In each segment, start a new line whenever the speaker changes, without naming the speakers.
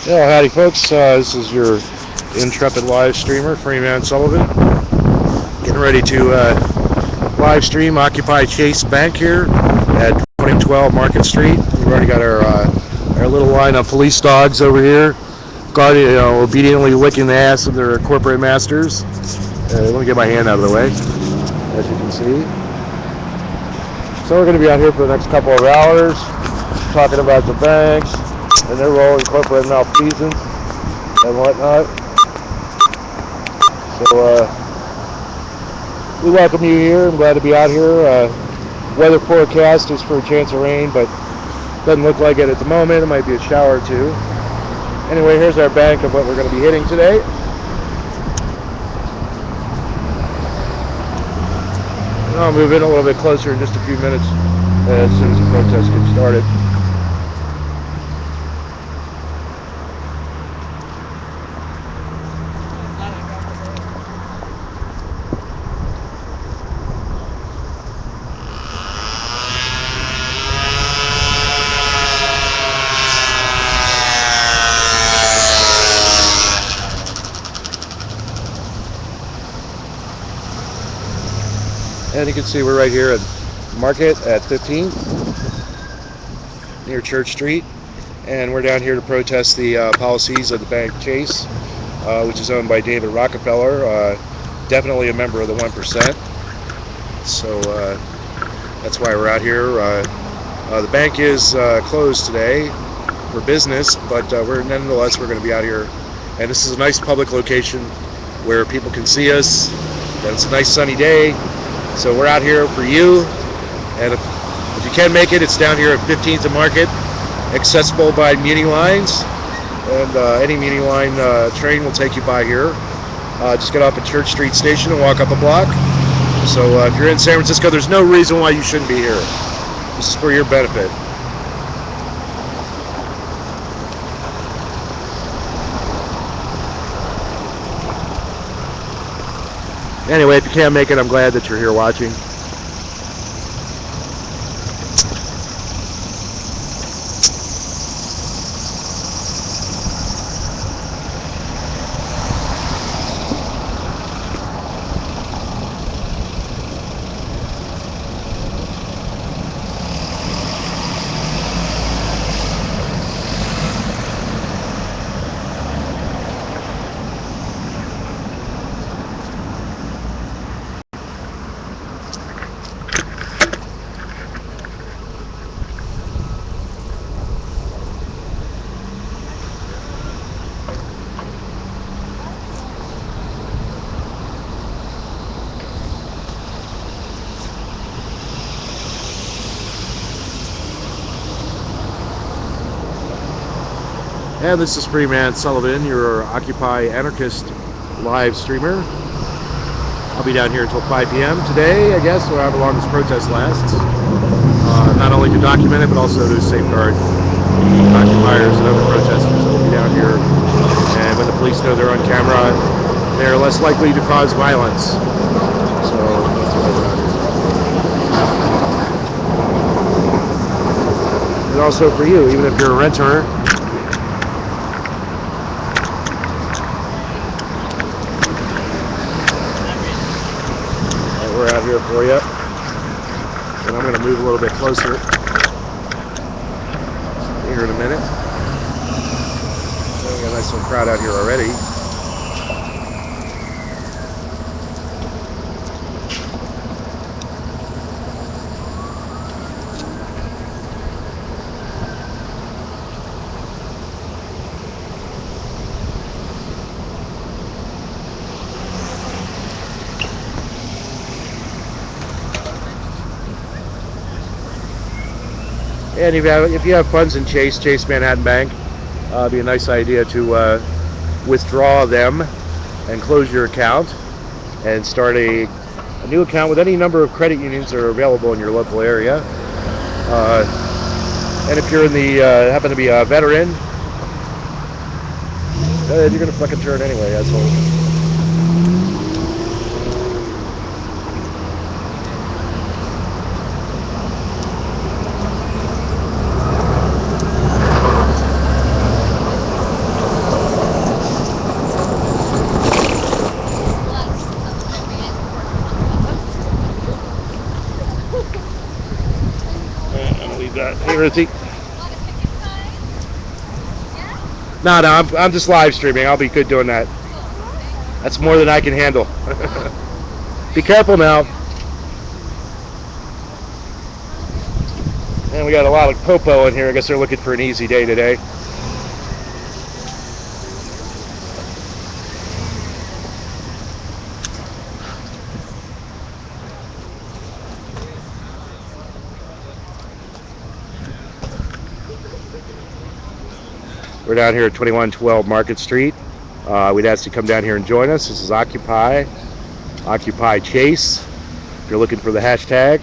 Yeah, howdy folks. This is your intrepid live streamer, Freeman Sullivan, getting ready to live stream Occupy Chase Bank here at 2012 Market Street. We've already got our little line of police dogs over here, guarding, obediently licking the ass of their corporate masters. Let me get my hand out of the way, as you can see. So we're going to be out here for the next couple of hours, talking about the banks and their role in corporate malfeasance and whatnot. So we welcome you here. I'm glad to be out here. Weather forecast is for a chance of rain, but doesn't look like it at the moment. It might be a shower or two. Anyway, here's our bank of what we're going to be hitting today. And I'll move in a little bit closer in just a few minutes as soon as the protest gets started. And you can see we're right here at Market at 15th, near Church Street. And we're down here to protest the policies of the bank Chase, which is owned by David Rockefeller, definitely a member of the 1%. So that's why we're out here. The bank is closed today for business, but nonetheless we're going to be out here. And this is a nice public location where people can see us. And it's a nice sunny day. So we're out here for you, and if you can make it, it's down here at 15th and Market, accessible by Muni lines, and any Muni line train will take you by here. Just get off at Church Street Station and walk up a block. So if you're in San Francisco, there's no reason why you shouldn't be here. This is for your benefit. Anyway, if you can't make it, I'm glad that you're here watching. And this is Freeman Sullivan, your Occupy Anarchist live streamer. I'll be down here until 5 p.m. today, I guess, or however long this protest lasts. Not only to document it, but also to safeguard occupiers and other protesters that will be down here. And when the police know they're on camera, they're less likely to cause violence. So that's what we're out here. And also for you, even if you're a renter, we're out here for you. And I'm going to move a little bit closer here in a minute. So we got a nice little crowd out here already. And if you have funds in Chase Manhattan Bank, it'd be a nice idea to withdraw them and close your account and start a new account with any number of credit unions that are available in your local area. And if you're in the happen to be a veteran, you're gonna fucking turn anyway, asshole. Ruthie? No, I'm just live streaming. I'll be good doing that. That's more than I can handle. Be careful now. And we got a lot of popo in here. I guess they're looking for an easy day today. We're down here at 2112 Market Street. We'd ask you to come down here and join us. This is Occupy Chase. If you're looking for the hashtag,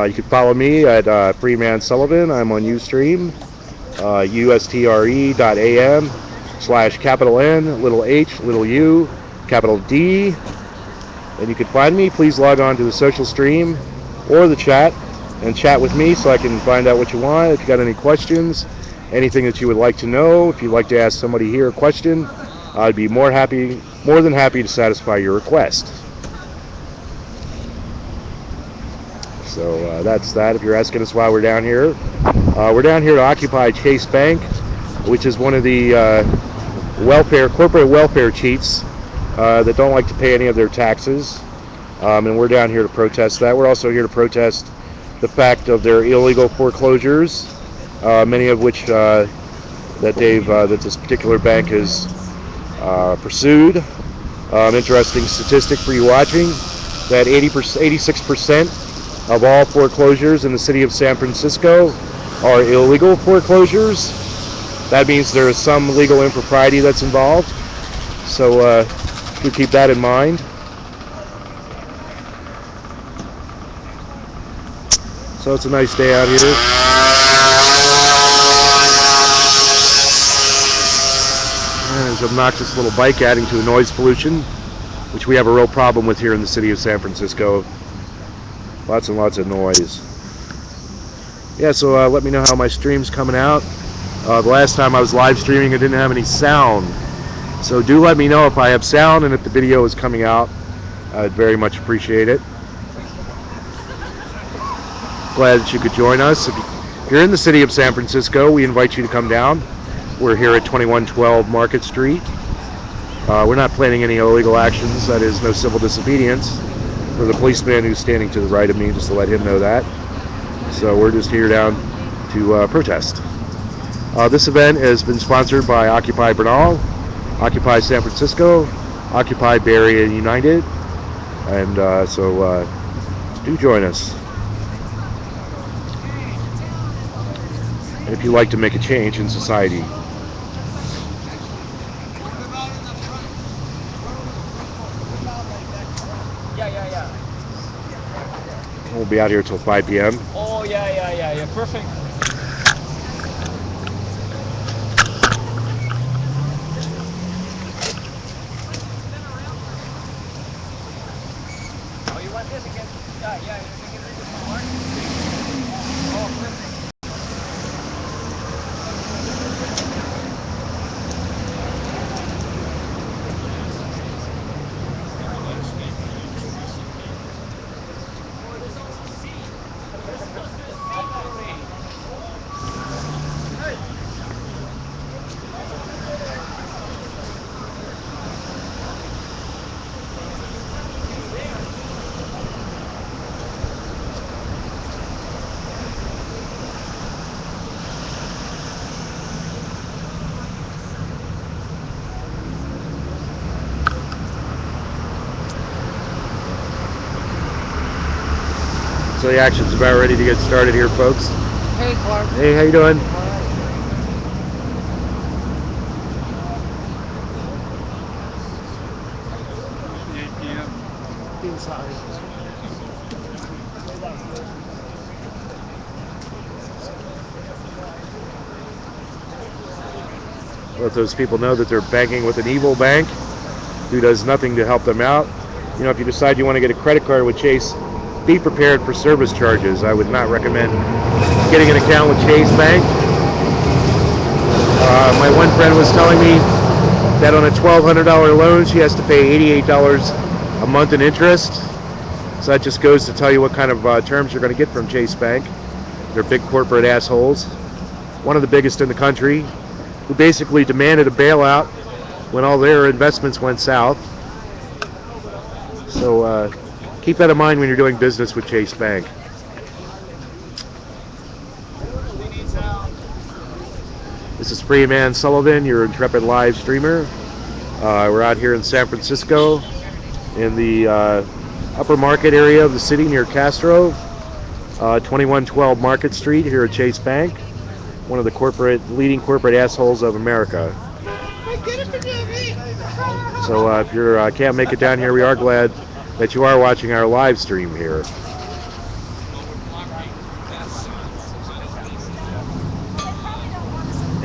you can follow me at freemansullivan. I'm on Ustream, ustre.am/N, little h, little u, capital D. And you can find me. Please log on to the social stream or the chat and chat with me so I can find out what you want. If you got any questions, anything that you would like to know, if you'd like to ask somebody here a question, I'd be more than happy to satisfy your request. So that's that. If you're asking us why we're down here to occupy Chase Bank, which is one of the corporate welfare chiefs that don't like to pay any of their taxes, and we're down here to protest that. We're also here to protest the fact of their illegal foreclosures, many of which that this particular bank has pursued. Interesting statistic for you watching, that 86% of all foreclosures in the city of San Francisco are illegal foreclosures. That means there is some legal impropriety that's involved. So we keep that in mind. So it's a nice day out here. And there's an obnoxious little bike adding to the noise pollution, which we have a real problem with here in the city of San Francisco. Lots and lots of noise. Yeah, so let me know how my stream's coming out. The last time I was live streaming, I didn't have any sound. So do let me know if I have sound and if the video is coming out. I'd very much appreciate it. Glad that you could join us. If you're in the city of San Francisco, we invite you to come down. We're here at 2112 Market Street. We're not planning any illegal actions. That is, no civil disobedience for the policeman who's standing to the right of me, just to let him know that. So we're just here down to protest. This event has been sponsored by Occupy Bernal, Occupy San Francisco, Occupy Bay Area United, and so do join us. And if you'd like to make a change in society.
Yeah.
We'll be out here till 5 p.m.
Oh, yeah, perfect. Oh, you want this again? Yeah, you can get rid of this one. Oh, perfect.
So the action's about ready to get started here, folks.
Hey, Clark.
Hey, how you doing? Let those people know that they're banking with an evil bank who does nothing to help them out. You know, if you decide you want to get a credit card with Chase, be prepared for service charges. I would not recommend getting an account with Chase Bank. My one friend was telling me that on a $1,200 loan, she has to pay $88 a month in interest. So that just goes to tell you what kind of terms you're going to get from Chase Bank. They're big corporate assholes. One of the biggest in the country, who basically demanded a bailout when all their investments went south. So keep that in mind when you're doing business with Chase Bank. This is Freeman Sullivan, your intrepid live streamer. We're out here in San Francisco in the upper market area of the city near Castro. 2112 Market Street here at Chase Bank, one of the leading corporate assholes of America. So if you can't make it down here, we are glad that you are watching our live stream here.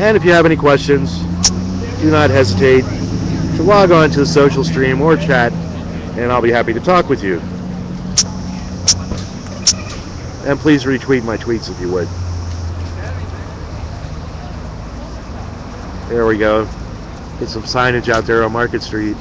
And if you have any questions, do not hesitate to log on to the social stream or chat, and I'll be happy to talk with you. And please retweet my tweets if you would. There we go. Get some signage out there on Market Street.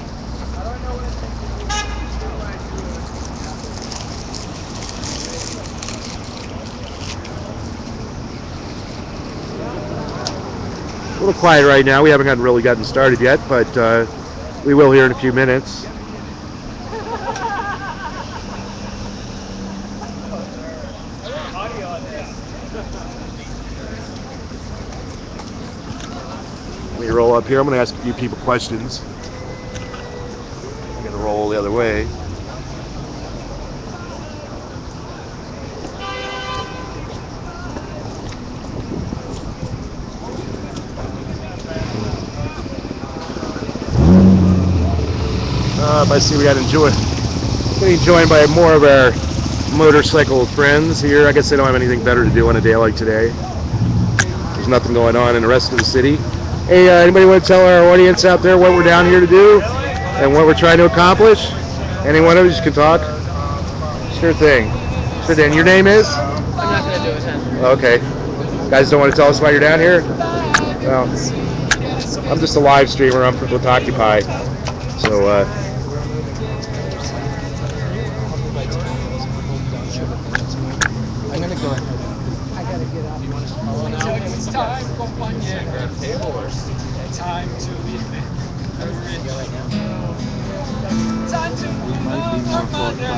A little quiet right now. We haven't really gotten started yet, but we will here in a few minutes. Let me roll up here. I'm going to ask a few people questions. I'm going to roll the other way. I see we got getting joined by more of our motorcycle friends here. I guess they don't have anything better to do on a day like today. There's nothing going on in the rest of the city. Hey, anybody want to tell our audience out there what we're down here to do and what we're trying to accomplish? Any one of you can talk? Sure thing. Sure thing. Your name is?
I'm not going to do it then.
Okay. You guys don't want to tell us why you're down here? Well, I'm just a live streamer. I'm with Occupy. So,
I'm going to go ahead. I got to get up. It's time for one time to be time to move on Mother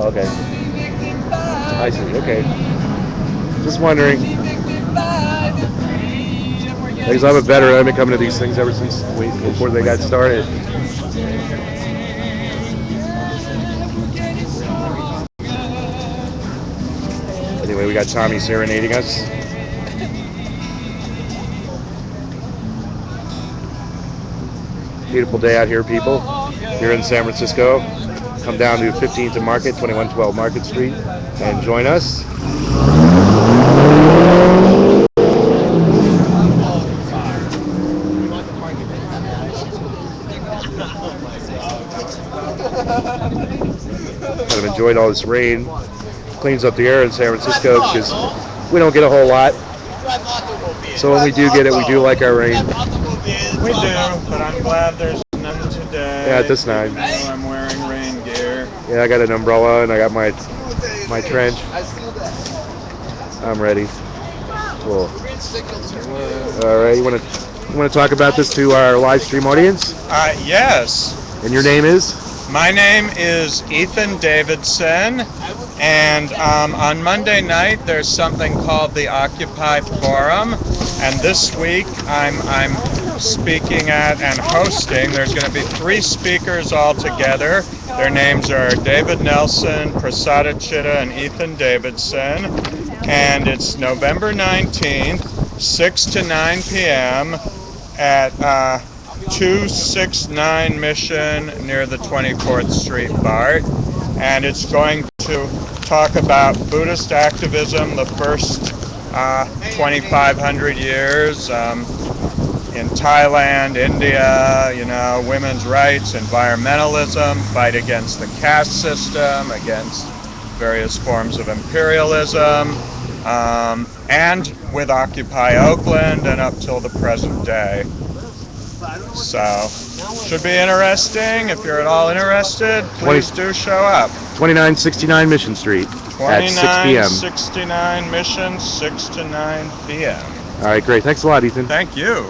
okay. I see. Okay. Just wondering. Because I'm a veteran, I've been coming to these things ever since before they got started. Anyway, we got Tommy serenading us. Beautiful day out here, people. Here in San Francisco. Come down to 15th and Market, 2112 Market Street, and join us. Kind of enjoyed all this rain. Cleans up the air in San Francisco because we don't get a whole lot. So when we do get it, we do like our rain.
We do, but I'm glad there's none today.
Yeah, this night.
I'm wearing rain gear.
Yeah, I got an umbrella and I got my trench. I'm ready. Cool. All right, you want to talk about this to our live stream audience?
Yes.
And your name is?
My name is Ethan Davidson, and on Monday night there's something called the Occupy Forum, and this week I'm speaking at and hosting. There's going to be 3 speakers all together. Their names are David Nelson, Prasada Chitta, and Ethan Davidson, and it's November 19th, 6 to 9 p.m. at 269 Mission near the 24th Street BART, and it's going to talk about Buddhist activism the first 2,500 years in Thailand, India, women's rights, environmentalism, fight against the caste system, against various forms of imperialism, and with Occupy Oakland and up till the present day. So, should be interesting. If you're at all interested, please do show up.
2969 Mission Street at 6 p.m.
2969 Mission, 6 to 9 p.m.
All right, great. Thanks a lot, Ethan.
Thank you.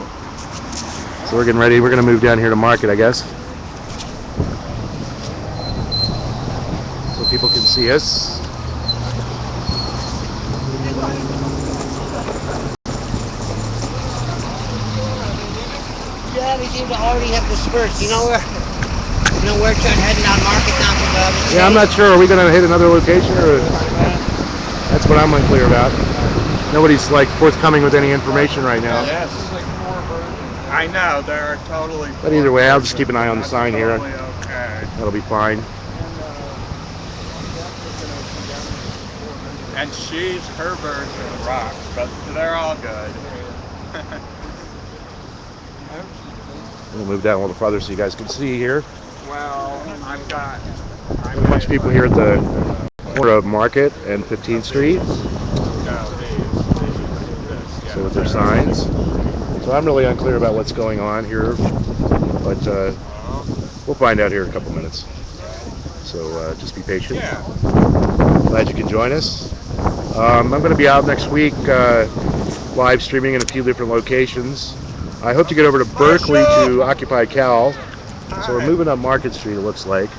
So we're getting ready. We're going to move down here to Market, I guess, so people can see us.
Yeah, we seem to already have dispersed. You know where we're heading down Market now from
Yeah, I'm not sure. Are we going to hit another location, or that's what I'm unclear about. Nobody's like forthcoming with any information right now.
Yes. I know, they're totally.
But either way, I'll just keep an eye on the sign here.
Totally okay.
That'll be fine.
And her version rocks, but they're all good.
We'll move down a little farther so you guys can see here.
Well, I've got
A bunch of people here at the corner of Market and 15th Street. So with their signs. So I'm really unclear about what's going on here, but we'll find out here in a couple minutes. So just be patient. Glad you can join us. I'm going to be out next week live streaming in a few different locations. I hope to get over to Berkeley to Occupy Cal. So we're moving up Market Street, it looks like.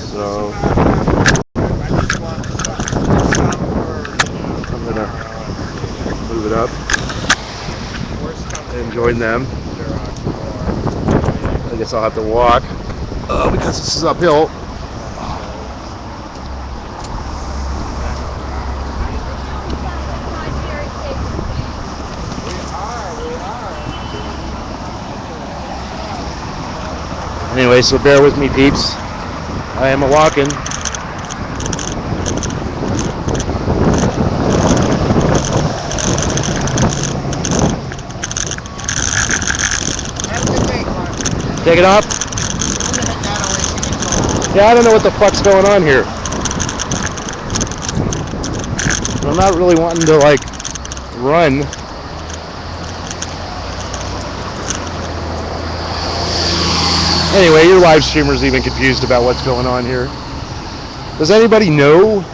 So I'm going to move it up and join them. I guess I'll have to walk because this is uphill. Anyway, so bear with me, peeps. I am a-walking. Take it off? Yeah, I don't know what the fuck's going on here. I'm not really wanting to, like, run. Anyway, your live streamer's even confused about what's going on here. Does anybody know?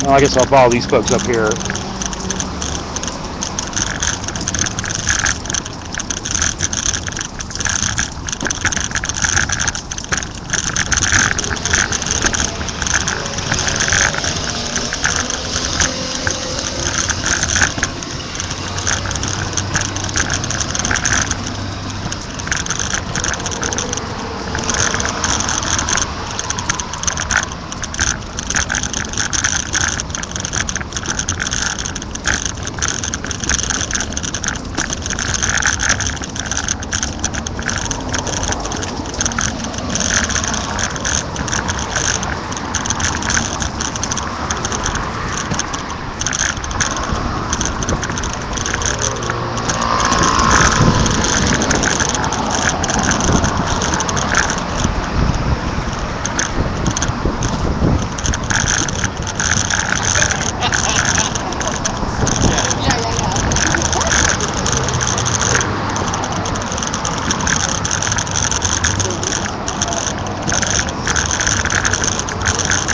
Well, I guess I'll follow these folks up here.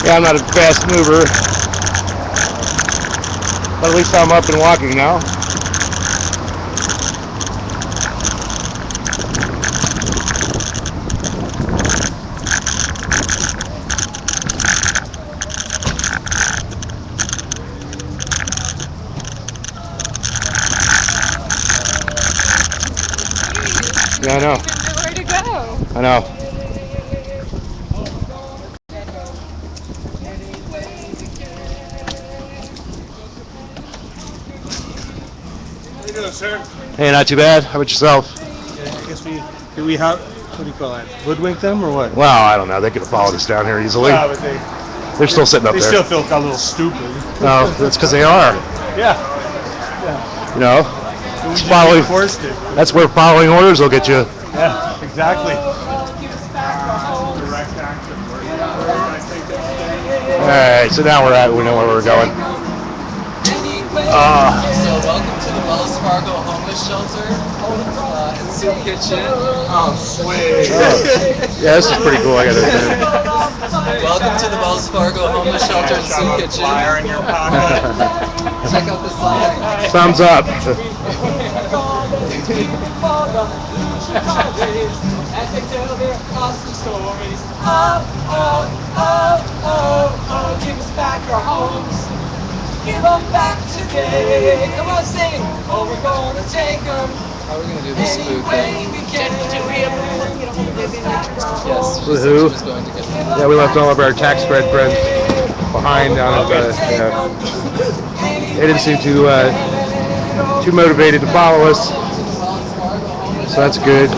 Yeah, I'm not a fast mover, but at least I'm up and walking now. Yeah, I know.
Where to go?
I know.
How you doing, sir?
Hey, not too bad. How about yourself?
Yeah, I guess do we have, what do you call that, hoodwink them or what?
Well, I don't know. They could have followed us down here easily.
Yeah, but
They're still sitting up
they
there.
still feel a little stupid.
No, that's because they are.
Yeah.
You know,
We
it's
just
following.
reinforced it.
That's where following orders will get you.
Yeah, exactly.
Direct action. I think it's
All right, so now we know where we're going.
So welcome to the Wells Fargo homeless shelter and soup kitchen.
Oh, sweet.
Yeah, this is pretty cool. I gotta admit.
Welcome to the Wells Fargo homeless shelter and soup kitchen.
Flyer in your pocket.
Check out this flyer.
Thumbs up.
As they tell their awesome stories. Oh, oh, oh, oh, oh, give us back our homes. Give them back today. Come on, sing. Oh, we're gonna take them. How are we gonna do this food thing? Yes.
With who?
Just going to get
Yeah, we left all of our tax spread friends behind down at they didn't seem too motivated to follow us, so that's good.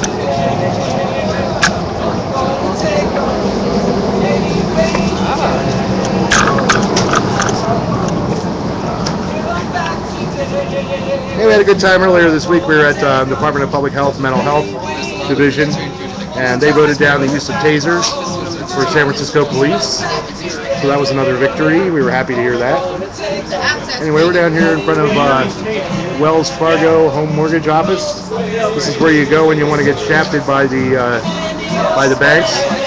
Hey, we had a good time earlier this week. We were at Department of Public Health Mental Health Division, and they voted down the use of tasers for San Francisco police. So that was another victory. We were happy to hear that. Anyway, we're down here in front of Wells Fargo Home Mortgage Office. This is where you go when you want to get shafted by the banks.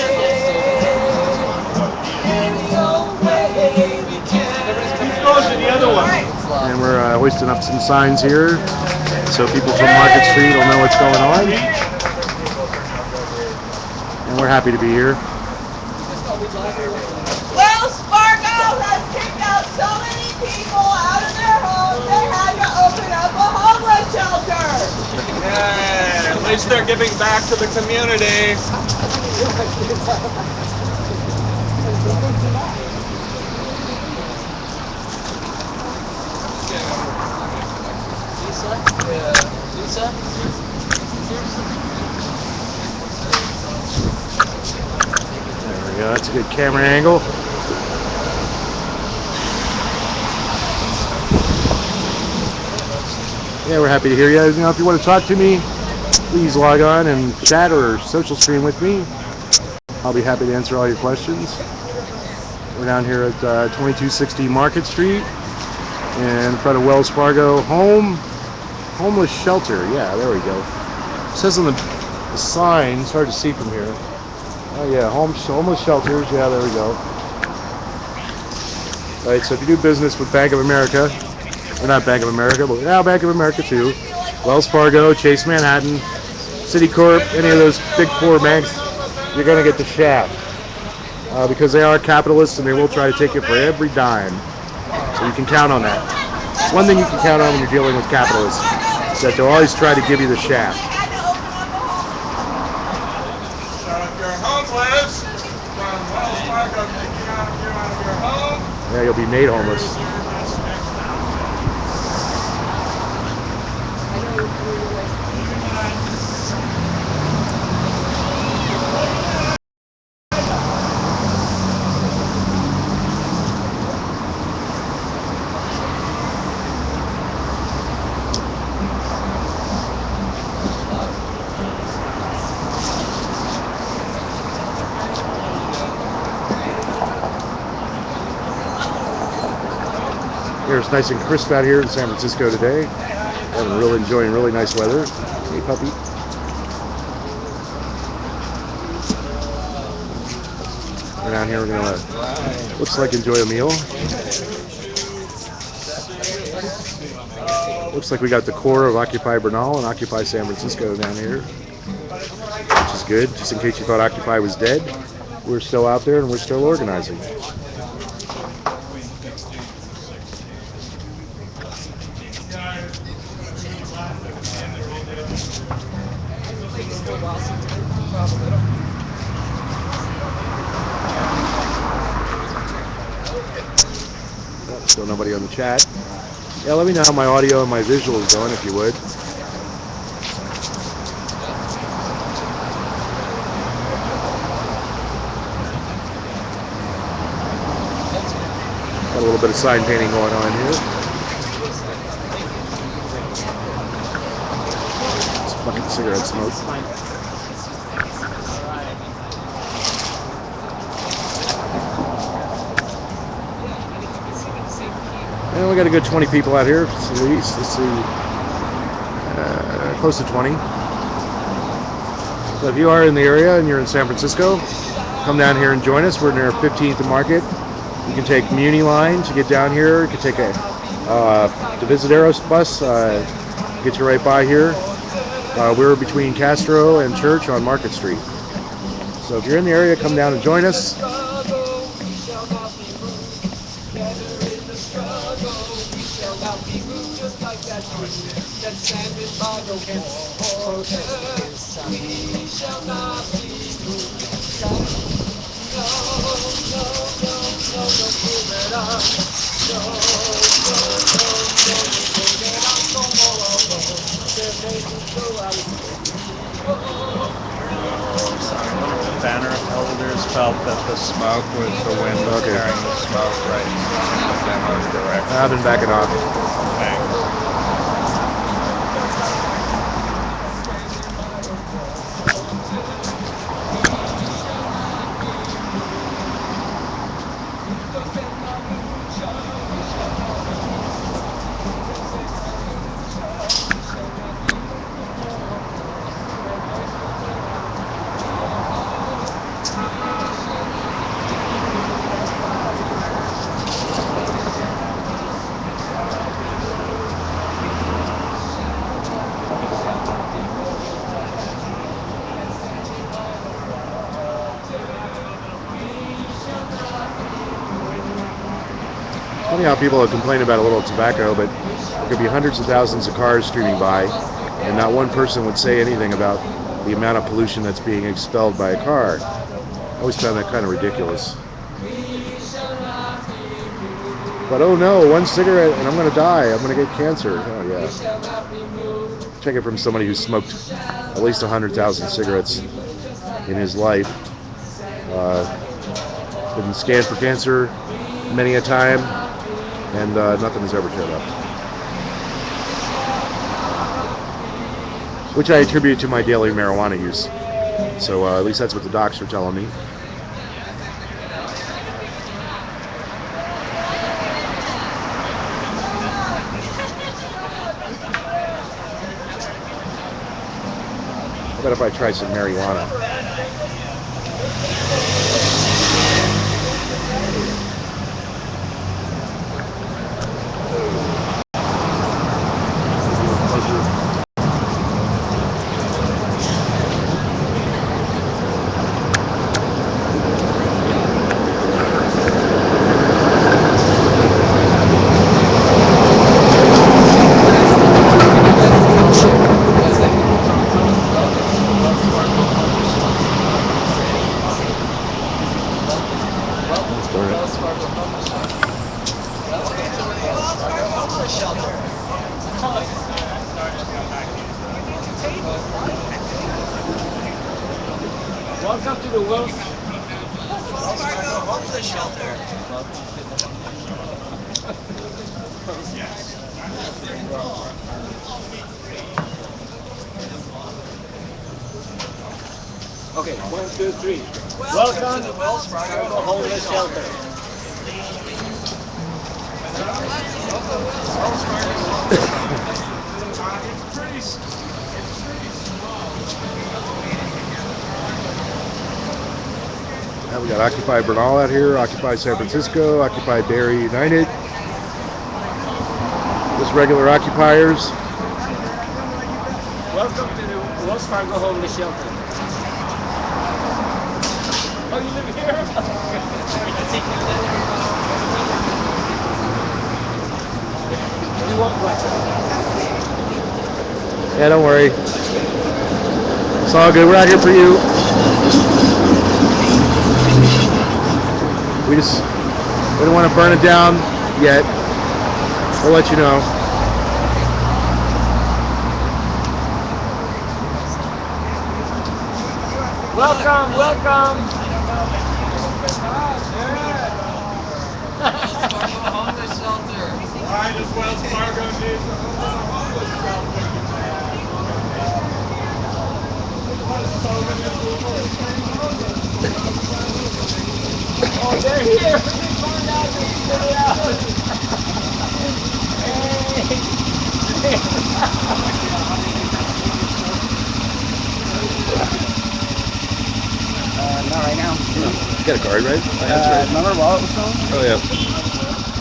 And we're hoisting up some signs here so people from Market Street will know what's going on. And we're happy to be here.
Wells Fargo has kicked out so many people out of their homes, they had to open up a homeless shelter.
Yay, at least they're giving back to the community.
Lisa?
There we go. That's a good camera angle. Yeah, we're happy to hear you. If you want to talk to me, please log on and chat or social stream with me. I'll be happy to answer all your questions. We're down here at 2260 Market Street in front of Wells Fargo Homeless Shelter. Yeah, there we go. It says on the sign, it's hard to see from here. Oh yeah, homeless shelters. Yeah, there we go. All right, so if you do business with Bank of America, or not Bank of America, but now Bank of America too, Wells Fargo, Chase Manhattan, Citicorp, any of those big four banks, you're going to get the shaft. Because they are capitalists and they will try to take it for every dime. So you can count on that. It's one thing you can count on when you're dealing with capitalists, is that they'll always try to give you the shaft.
So if you're homeless, from Wells Fargo taking you out of your home,
Yeah, you'll be made homeless. Here it's nice and crisp out here in San Francisco today. Enjoying really nice weather. Hey puppy. We're down here, we're gonna looks like enjoy a meal. Looks like we got the core of Occupy Bernal and Occupy San Francisco down here, which is good. Just in case you thought Occupy was dead, we're still out there and we're still organizing. Still nobody on the chat. Yeah, let me know how my audio and my visual is going, if you would. Got a little bit of sign painting going on here. It's bucket cigarette smoke. And we got a good 20 people out here, at least. Let's see, close to 20. So if you are in the area and you're in San Francisco, come down here and join us. We're near 15th and Market. You can take Muni Line to get down here. You can take a the Visitaros bus, get you right by here. We're between Castro and Church on Market Street. So if you're in the area, come down and join us.
One of the banner holders felt that the smoke was the wind was carrying the smoke right in the demo's direction.
I've been backing off.
Thanks.
Funny how people have complained about a little tobacco, but there could be hundreds of thousands of cars streaming by, and not one person would say anything about the amount of pollution that's being expelled by a car. I always found that kind of ridiculous. But oh no, one cigarette and I'm going to die. I'm going to get cancer. Oh yeah. Check it from somebody who smoked at least 100,000 cigarettes in his life. Been scanned for cancer many a time, and nothing has ever showed up. Which I attribute to my daily marijuana use. So at least that's what the docs are telling me. How about if I try some marijuana?
Welcome to the Wells Fargo homeless shelter. Okay, 1, 2, 3. Welcome to the Wells Fargo homeless shelter.
Now we got Occupy Bernal out here, Occupy San Francisco, Occupy Bay Area United. Just regular occupiers.
Welcome to the Wells Fargo homeless shelter. Oh, you live here? You want what?
Yeah, don't worry. It's all good. We're out here for you. We don't want to burn it down yet. We'll let you know.
Welcome, welcome. Homeless shelter.
Why does Wells Fargo need a homeless shelter?
Oh, they're here. We found out they figured it out.
Not right now.
You got a card, right? That's right.
Remember wallet was stolen?
Oh yeah.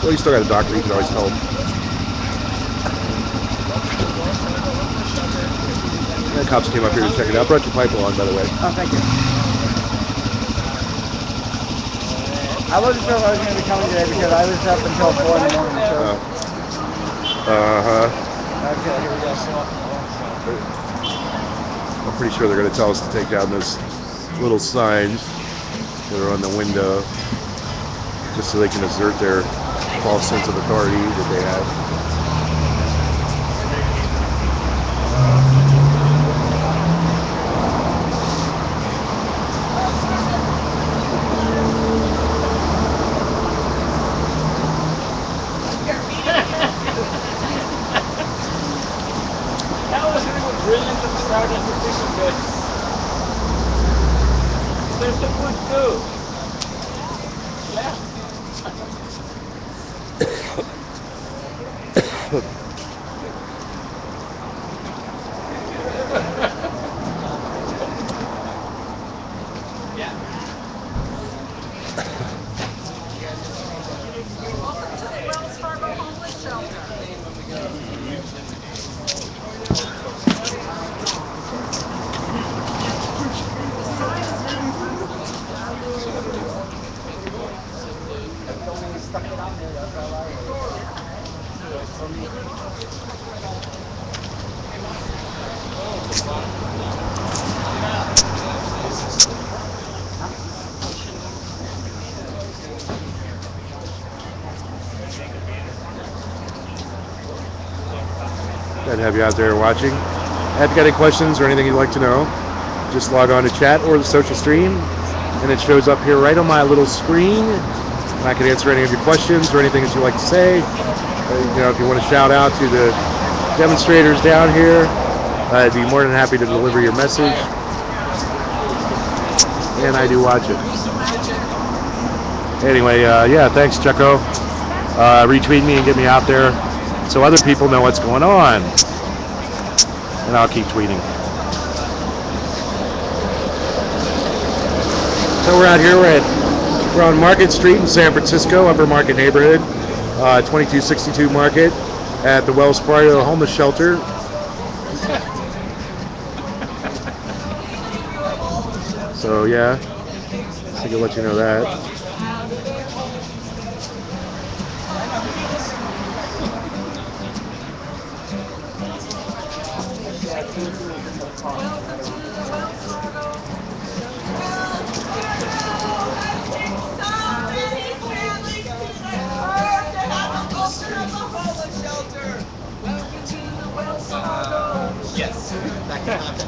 Well, you still got a doctor. You can always call him. The cops came up here to check it out. Brought your pipe along, by the way.
Oh, thank you. I wasn't sure if I was going to be coming today because I was up until 4 in the morning. So. Okay, here we go.
I'm pretty sure they're going to tell us to take down those little signs that are on the window, just so they can assert their false sense of authority that they have.
That wasn't even brilliant at the start of the fishing bit. There's the food too. Yeah.
Welcome to the Wells Fargo homeless shelter.
Glad to have you out there watching. If you got any questions or anything you'd like to know, just log on to chat or the social stream, and it shows up here right on my little screen. And I can answer any of your questions or anything that you'd like to say. You know, if you want to shout out to the demonstrators down here, I'd be more than happy to deliver your message. And I do watch it. Anyway, yeah, thanks, Chucko. Retweet me and get me out there so other people know what's going on. And I'll keep tweeting. So we're out here, we're on Market Street in San Francisco, Upper Market neighborhood, 2262 Market, at the Wells Fargo homeless shelter. So yeah, I think I'll let you know that.
Yes, that can happen.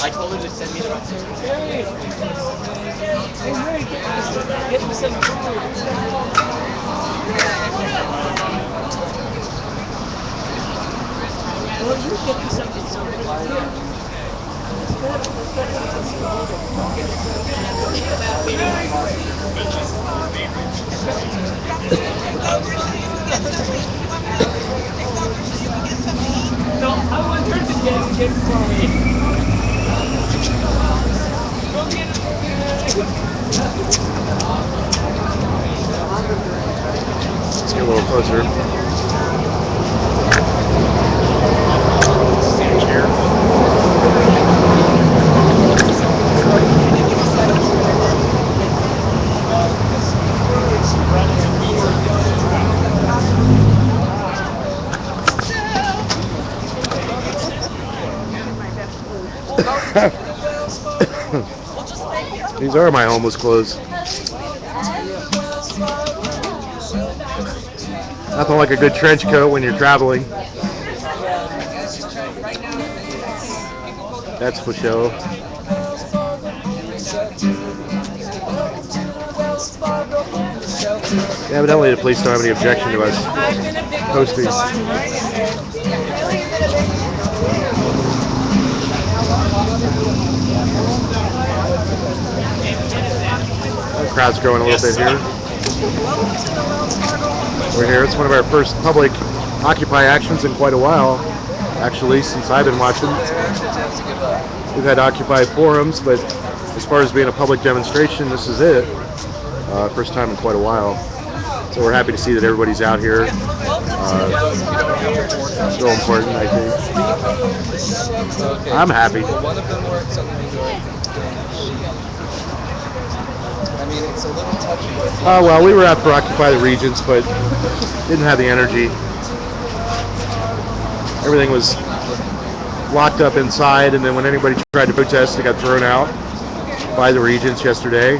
I told her to send me the recipe.
Hey, get me some food. Well, you get me something No, I want her to get it for me. Go get it for me.
Let's get a little closer. Stand here. These are my homeless clothes. Nothing like a good trench coat when you're traveling. That's for show. Evidently the police don't have any objection to us posting. The crowd's growing a little bit here. We're here. It's one of our first public Occupy actions in quite a while, actually, since I've been watching. We've had Occupy forums, but as far as being a public demonstration, this is it. First time in quite a while. So we're happy to see that everybody's out here. So important, I think. I'm happy.
One of them works on the New York sheet. I mean, it's a little touchy.
Well, we were out for Occupy the Regents, but didn't have the energy. Everything was locked up inside, and then when anybody tried to protest, they got thrown out by the Regents yesterday.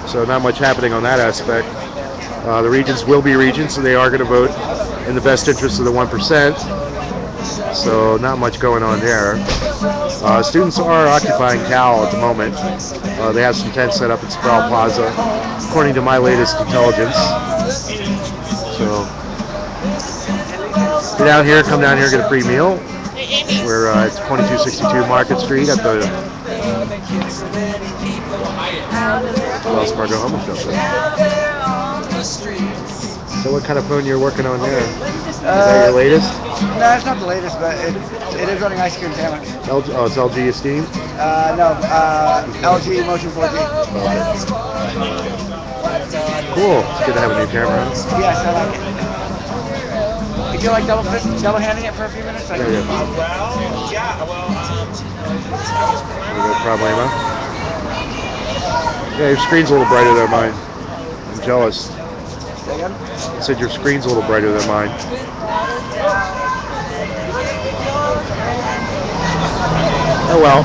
So not much happening on that aspect. The Regents will be Regents, and they are going to vote in the best interest of the 1%. So not much going on there. Students are occupying Cal at the moment. They have some tents set up at Sproul Plaza, according to my latest intelligence. So get out here, come down here, get a free meal. We're at 2262 Market Street at the Wells Fargo Homeless Shelter. So what kind of phone you're working on there? Is that your latest?
No, it's not the latest, but it is running ice cream sandwich.
Oh, it's LG Esteem?
No, LG Motion 4G.
Okay. Cool. It's good to have a new camera.
Yes, I like it. Would you like double handing it for a few minutes?
There you go. No problema. Yeah, your screen's a little brighter than mine. I'm jealous.
Say again?
I said your screen's a little brighter than mine. Oh well,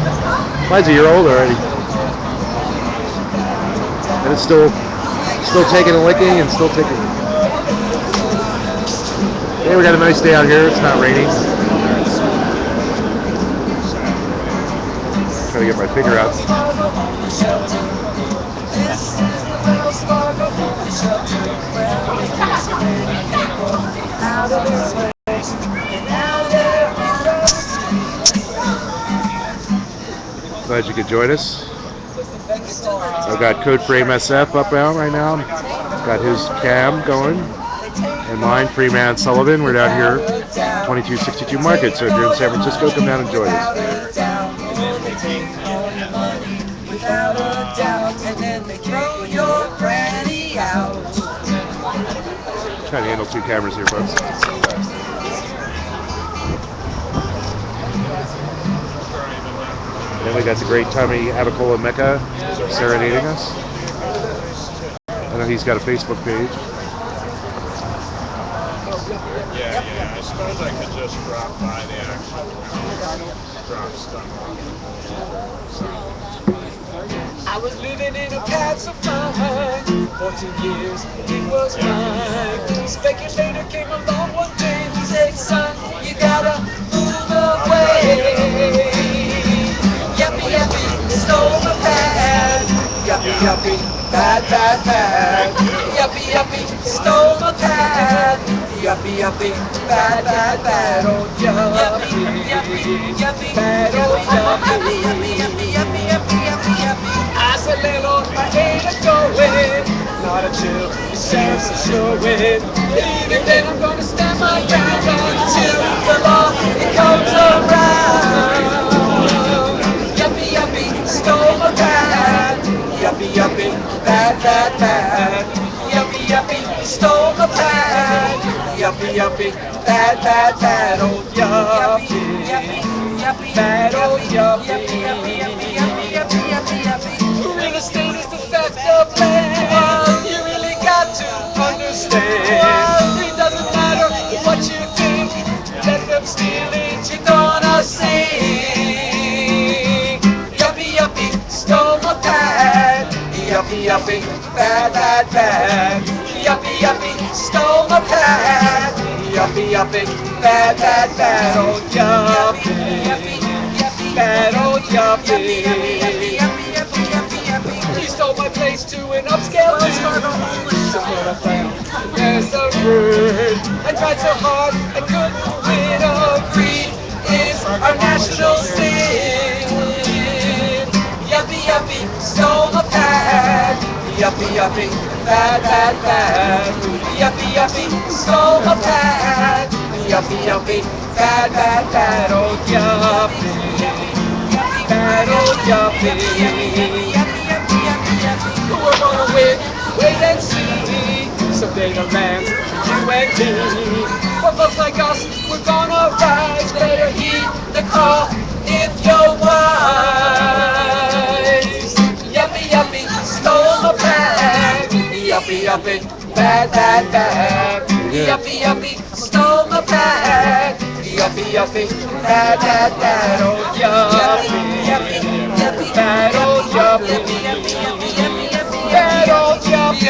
mine's a year old already, and it's still taking a licking and still ticking. Hey, we got a nice day out here. It's not raining. Trying to get my finger out. Glad you could join us. I've got Code Frame SF up out right now. Got his cam going. And mine, Freeman Sullivan. We're down here, 2262 Market. So if you're in San Francisco, come down and join us. Trying to handle two cameras here, folks. Then we got the great Tommy Abacola Mecca serenading us. I know he's got a Facebook page.
Yeah, I suppose I could just drop by the actual drop stuff.
I was living in a patch of fun. 14 years, it was mine. Speculator came along one day and said, son, you gotta move away. Yuppie, yuppie, stole my pad. Yuppie, yuppie, bad, bad, bad. Yuppie, yuppie, stole my pad. Yuppie, yuppie, bad, bad, bad. Oh, yuppie, yuppie, yuppie, bad, oh, yuppie, yuppie, yuppie, yuppie, yuppie, yuppie, yuppie. I said, landlord, I ain't a-going. Not until the sheriff's a-showing. Even then I'm gonna stand my ground until the law, it comes around. Yuppie, yuppie, stole my pad. Yuppie, yuppie, bad, bad, bad. Yuppie, yuppie, stole my pad. Yuppie, yuppie, bad, bad, bad. Oh, yuppie, bad, oh, yuppie. Real estate is the theft of land. You really got to understand. It doesn't matter what you think. Let them steal it, you're gonna sing. Yuppie, yuppie, stole my pad. Yuppie, yuppie, bad, bad, bad. Yuppie, yuppie, stole my pad. Yuppie, yuppie, bad, bad, bad. Oh, yuppie, bad, oh, yuppie. He stole my place to an upscale town. So what I found, there's a word. I tried so hard, I couldn't win. Greed is our national sin. Yuppie, yuppie, stole my pad. Yuppie, yuppie, bad, bad, bad. Yuppie, yuppie, stole my pad. Yuppie, yuppie, bad, bad, bad. Oh, yuppie, bad. that old yuppie. We're gonna win, wait and see. Someday the land's you and me. For folks like us, we're gonna rise. Better heed the call if you're wise. Yuppie, yuppie, stole my bag. Yuppie, yuppie, bad, bad, bad. Yuppie, yuppie, stole my bag. Yuppie, yuppie, bad, bad, bad. Oh, yuppie, bad old yuppie. Bad old yuppie.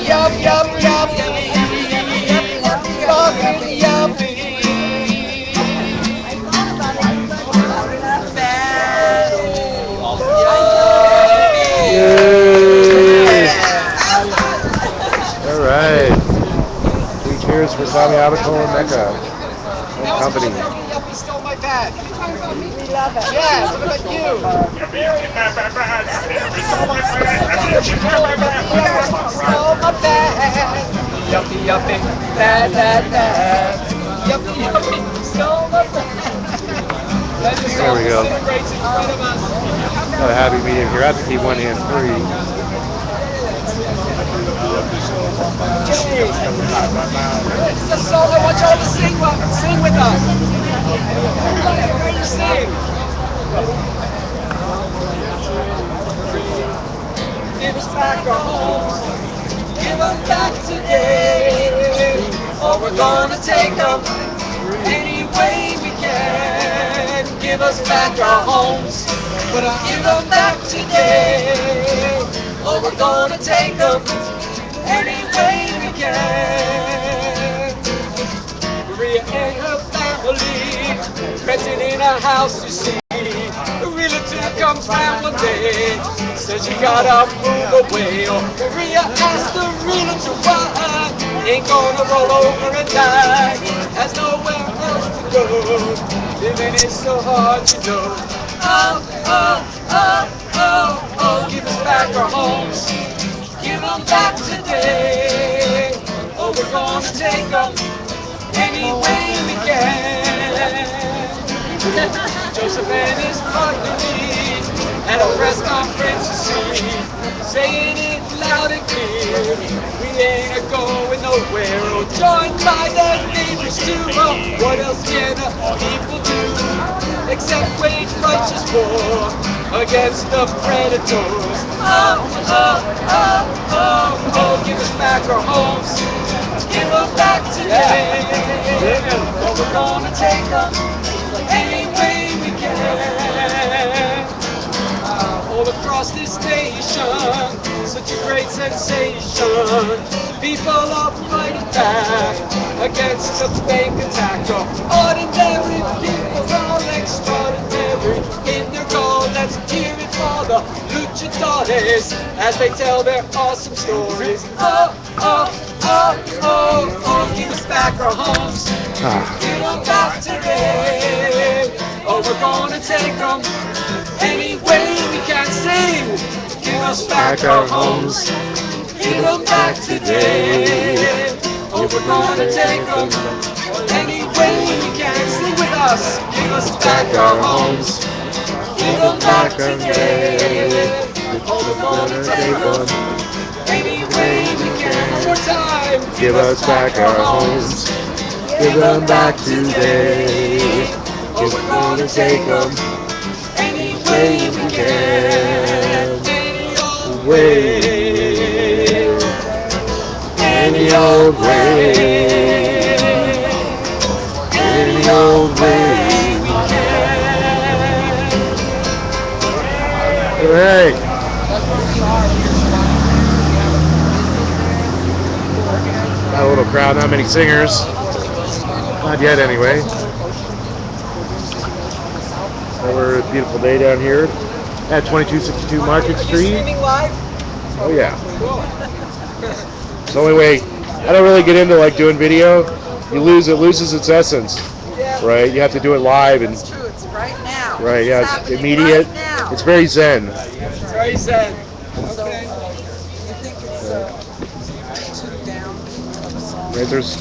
Yup, yup, yup. Fucking yuppie.
All right. 3 cheers for Tommy Abaco and Mecca and company.
Yuppie stole my bag.
We love it.
Yeah, what about you? Stole my bag. Yuppie, yuppie, bad, bad, bad. Yuppie, yuppie, stole my bag.
There we go. Got a happy medium here. I have to keep one hand free.
It's a song I want y'all to sing with us. Sing. Give us back our homes. Give them back today. Or we're gonna take them any way we can. Give us back our homes. Give them back today. Or we're gonna take them any way we can. Maria and her family renting in a house, you see. A realtor comes round one day, says you gotta move away. Oh, Maria asked the realtor why. Ain't gonna roll over and die. Has nowhere else to go. Living is so hard to know. Oh, oh, oh, oh, oh, give us back our homes. Give them back today. Oh, we're gonna take them any way we can. Joseph and his partner meet at a press conference, you see, saying it loud and clear. We ain't a-going nowhere. Oh, joined by their neighbors too. Oh, what else can people do except wage righteous war against the predators? Oh, oh, oh, oh, oh, give us back our homes. Give them back today. Oh, we're gonna take them any way we can. All across this nation, such a great sensation. People are fighting back against the bank attack. Ordinary people are extraordinary in their goal. Let's hear it for the luchadores as they tell their awesome stories. Oh, oh, oh, oh, oh, give us back our homes. Give them back today. Oh, we're gonna take them any way we can. Sing. Give us back our homes. Give them back today. Oh, we're gonna take them any way we can. Sing with us. Give us back our homes. Give them back today. Oh, we're gonna take them any way we can. One more time.
Give us back our homes. Give them back today.
Oh, we're gonna take them any way we can. Any old way.
Any old way. Any old way.
we can.
All right. Got a little crowd, not many singers. Not yet, anyway. So we're a beautiful day down here at 2262 Market
Are you
Street.
streaming live?
Oh yeah.
Cool.
It's the only way. I don't really get into like doing video. It loses its essence,
Yeah.
right? You have to do it live and
It's true. It's right now.
right. Yeah, it's
happening
immediate.
Right now.
It's very zen.
It's very zen. Okay.
You think it's too down of a song?
Right? There's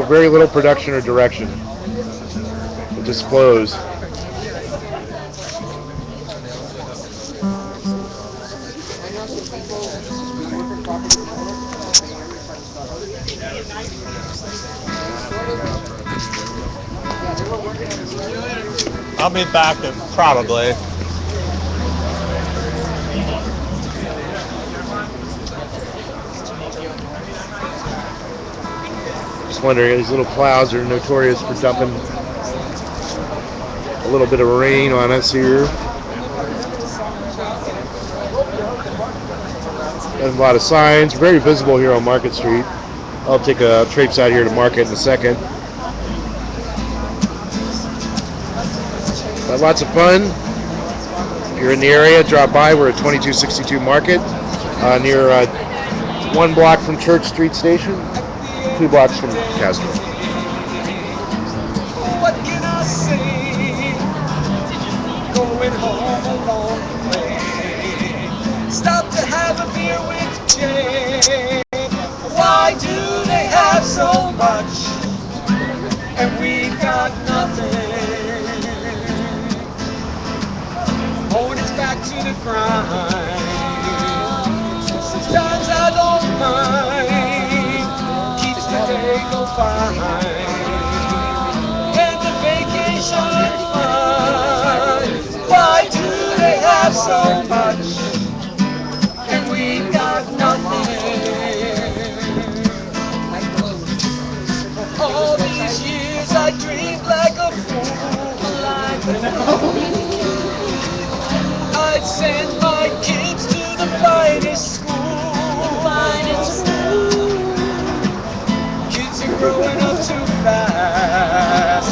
very little production or direction. It just flows.
I'll be back probably.
Just wondering, these little clouds are notorious for dumping a little bit of rain on us here. And a lot of signs, very visible here on Market Street. I'll take a traipse out here to Market in a second. But lots of fun. If you're in the area, drop by. We're at 2262 Market, near 1 block from Church Street Station, 2 blocks from Castro.
What can I say? Going home a long way. Stop to have a beer with Jay. Why do they have so much and we got nothing? Hold it back to the grind. Sometimes I don't mind. Keeps the day go fine. And the vacation fun. Why do they have so much and we got nothing? All these years I dreamed like a fool. I'd send my kids to the finest school. Kids are growing up too fast.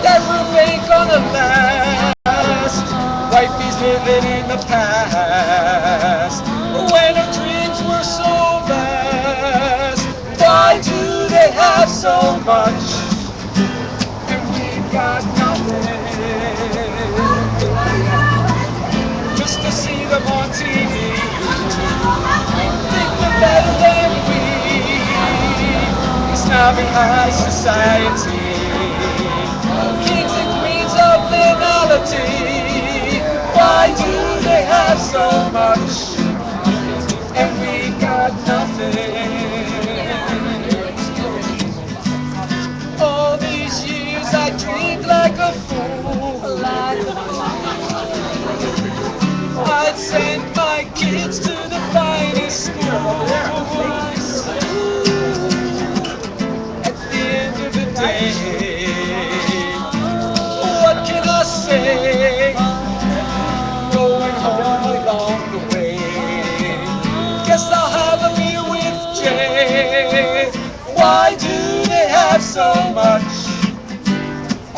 That roof ain't gonna last. Wifey's living in the past. When her dreams were so vast. Why do they have so much and we've got nothing? Just to see them on TV, think they're better than we. It's now in high society, kings and queens of banality. Why do they have so much and we got nothing? All these years I dreamed like a fool. I'd send my kids to the finest school. At the end of the day, what can I say? Going home along the way. Guess I'll have a beer with Jay. Why do they have so much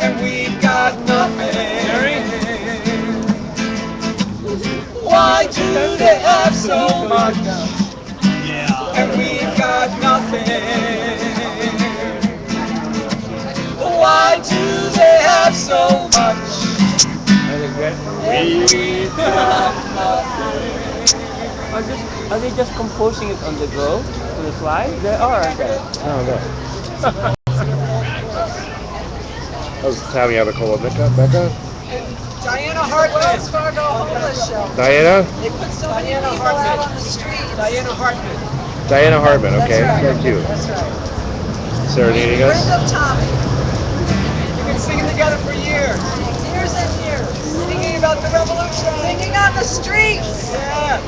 and we've got nothing? Why do they have so much and we've got nothing? Why do they have so much and we've got nothing?
Are they just composing it on the go to the fly? They are, aren't they?
Oh, no. That was Tommy Avicola. Becca?
Diana Hartman. Fargo homeless shelter.
Diana?
They put so many people out on the streets. Diana Hartman.
Diana Hartman, okay.
That's right.
Thank you.
That's right.
Serenading us.
Friend of Tommy.
We've been singing together for years.
Years and years.
Singing about the revolution.
Singing on the streets.
Yeah.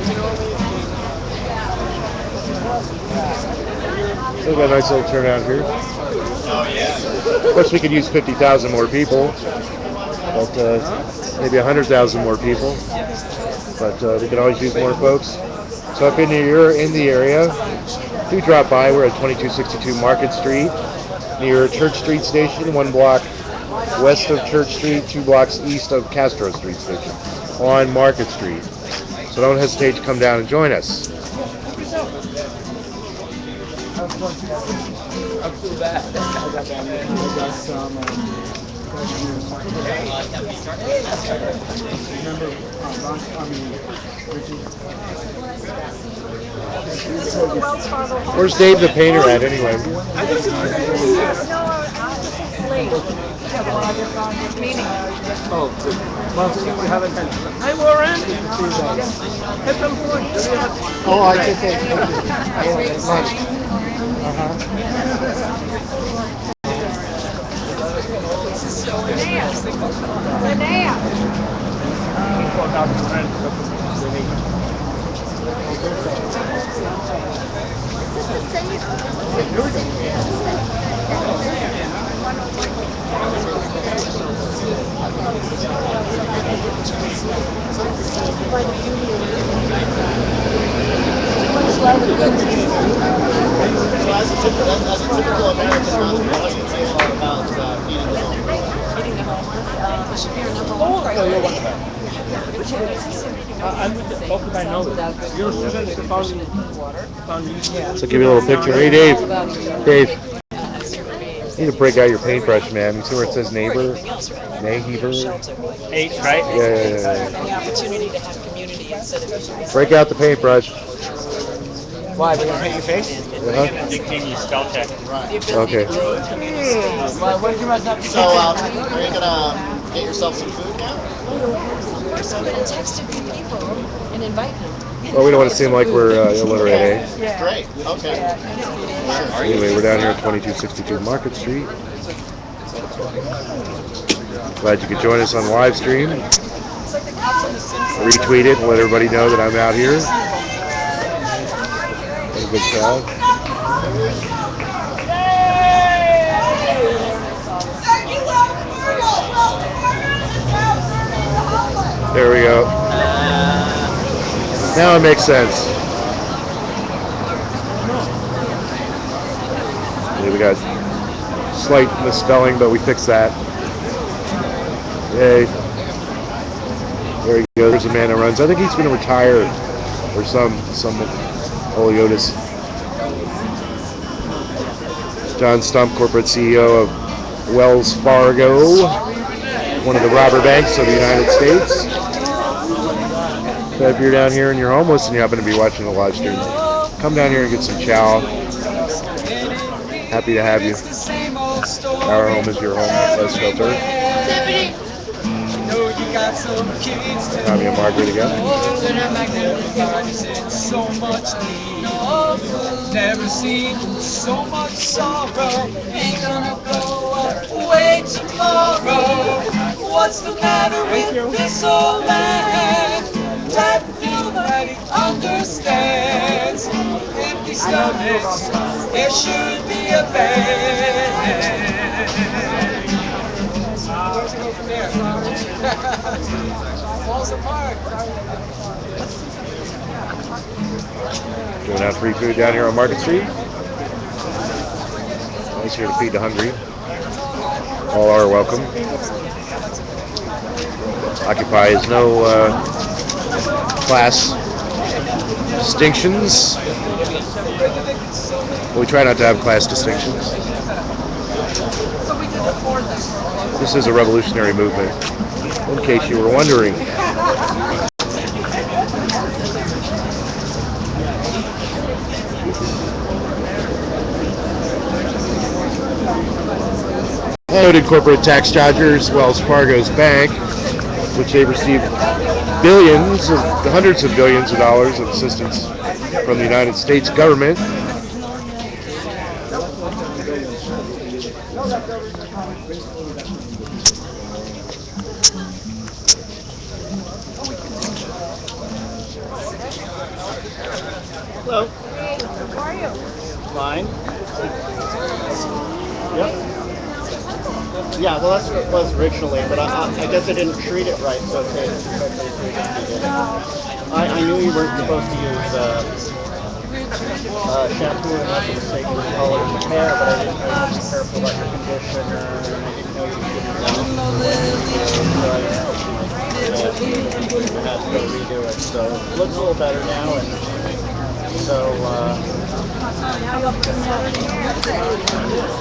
We've got a nice little turnout here. Of course, we could use 50,000 more people, but maybe 100,000 more people. But we could always use more folks. So if you're in the area, do drop by. We're at 2262 Market Street, near Church Street Station, 1 block west of Church Street, 2 blocks east of Castro Street Station, on Market Street. So don't hesitate to come down and join us.
I feel bad. I got some
Where's Dave the painter at anyway?
Oh, good. Well, you have a pen. Hi, Warren. Have some food.
Oh, I did say thank you. Lunch.
So as a typical American husband, how do you feel about feeding the homeless?
I'm with the Occupy Knowledge. Your students found
So give you a little picture. Hey, Dave. Dave. You need to break out your paintbrush, man. You see where it says neighbor? Neighbor?
H, right?
Yeah.
The opportunity to have community instead of just
Break out the paintbrush.
Why? We're gonna paint your face?
Spell check.
Okay.
Why? What did you mess up?
So are you gonna get yourself some food now?
Of course, I'm going to text a few people and invite them.
Well, we don't want to seem like we're illiterate, eh?
Great. Okay.
Anyway, we're down here at 2262 Market Street. Glad you could join us on live stream. Retweet it and let everybody know that I'm out here. What a good crowd. There we go. Now it makes sense. Yeah, we got slight misspelling, but we fixed that. Yay. There he goes. There's a man that runs. I think he's going to retire or some Oliotis. John Stump, corporate CEO of Wells Fargo, one of the robber banks of the United States. So if you're down here and you're homeless and you happen to be watching the live stream, come down here and get some chow. Happy to have you. Our home is your home. Let's filter. Tommy and Margaret again.
Never seen so much sorrow. Ain't gonna blow away tomorrow. What's the matter with this old man that nobody understands? Empty stomachs, there should be a band. Where's it go from there? Falls apart.
Doing out free food down here on Market Street. Always here to feed the hungry. All are welcome. Occupy has no class distinctions. We try not to have class distinctions. This is a revolutionary movement, in case you were wondering. Noted corporate tax dodgers, Wells Fargo's bank, which they received hundreds of billions of dollars of assistance from the United States government.
Hello.
Hey, how are you?
Fine. Yep. Yeah, well, that's what it was originally, but I guess I didn't treat it right, so it tasted quickly. I knew you weren't supposed to use shampoo and make a mistake with the color of your hair, but I didn't know you were careful about your conditioner, and I didn't know you shouldn't I had to go redo it, so it looks a little better now, and so,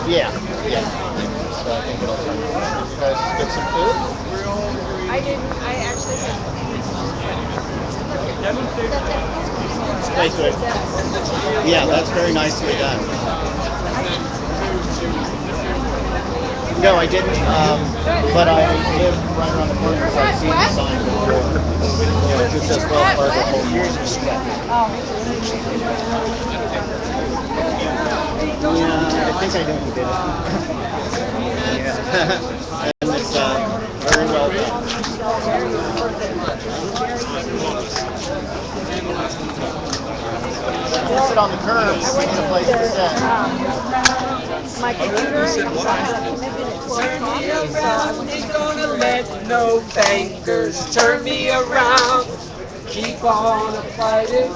yeah. So I think it'll turn out. You guys get some food?
I didn't. I actually said.
Nice way. Yeah, that's very nicely done. No, I didn't. But I live right around the corner, so I've seen the sign before. It just says Wells Fargo Home. Yeah, I think I know who did it. Yeah. And it's very well done. Just sit on the curb, need a place to sit.
My computer is connected at 12 o'clock. Ain't gonna let no fingers turn me around. Keep on fighting,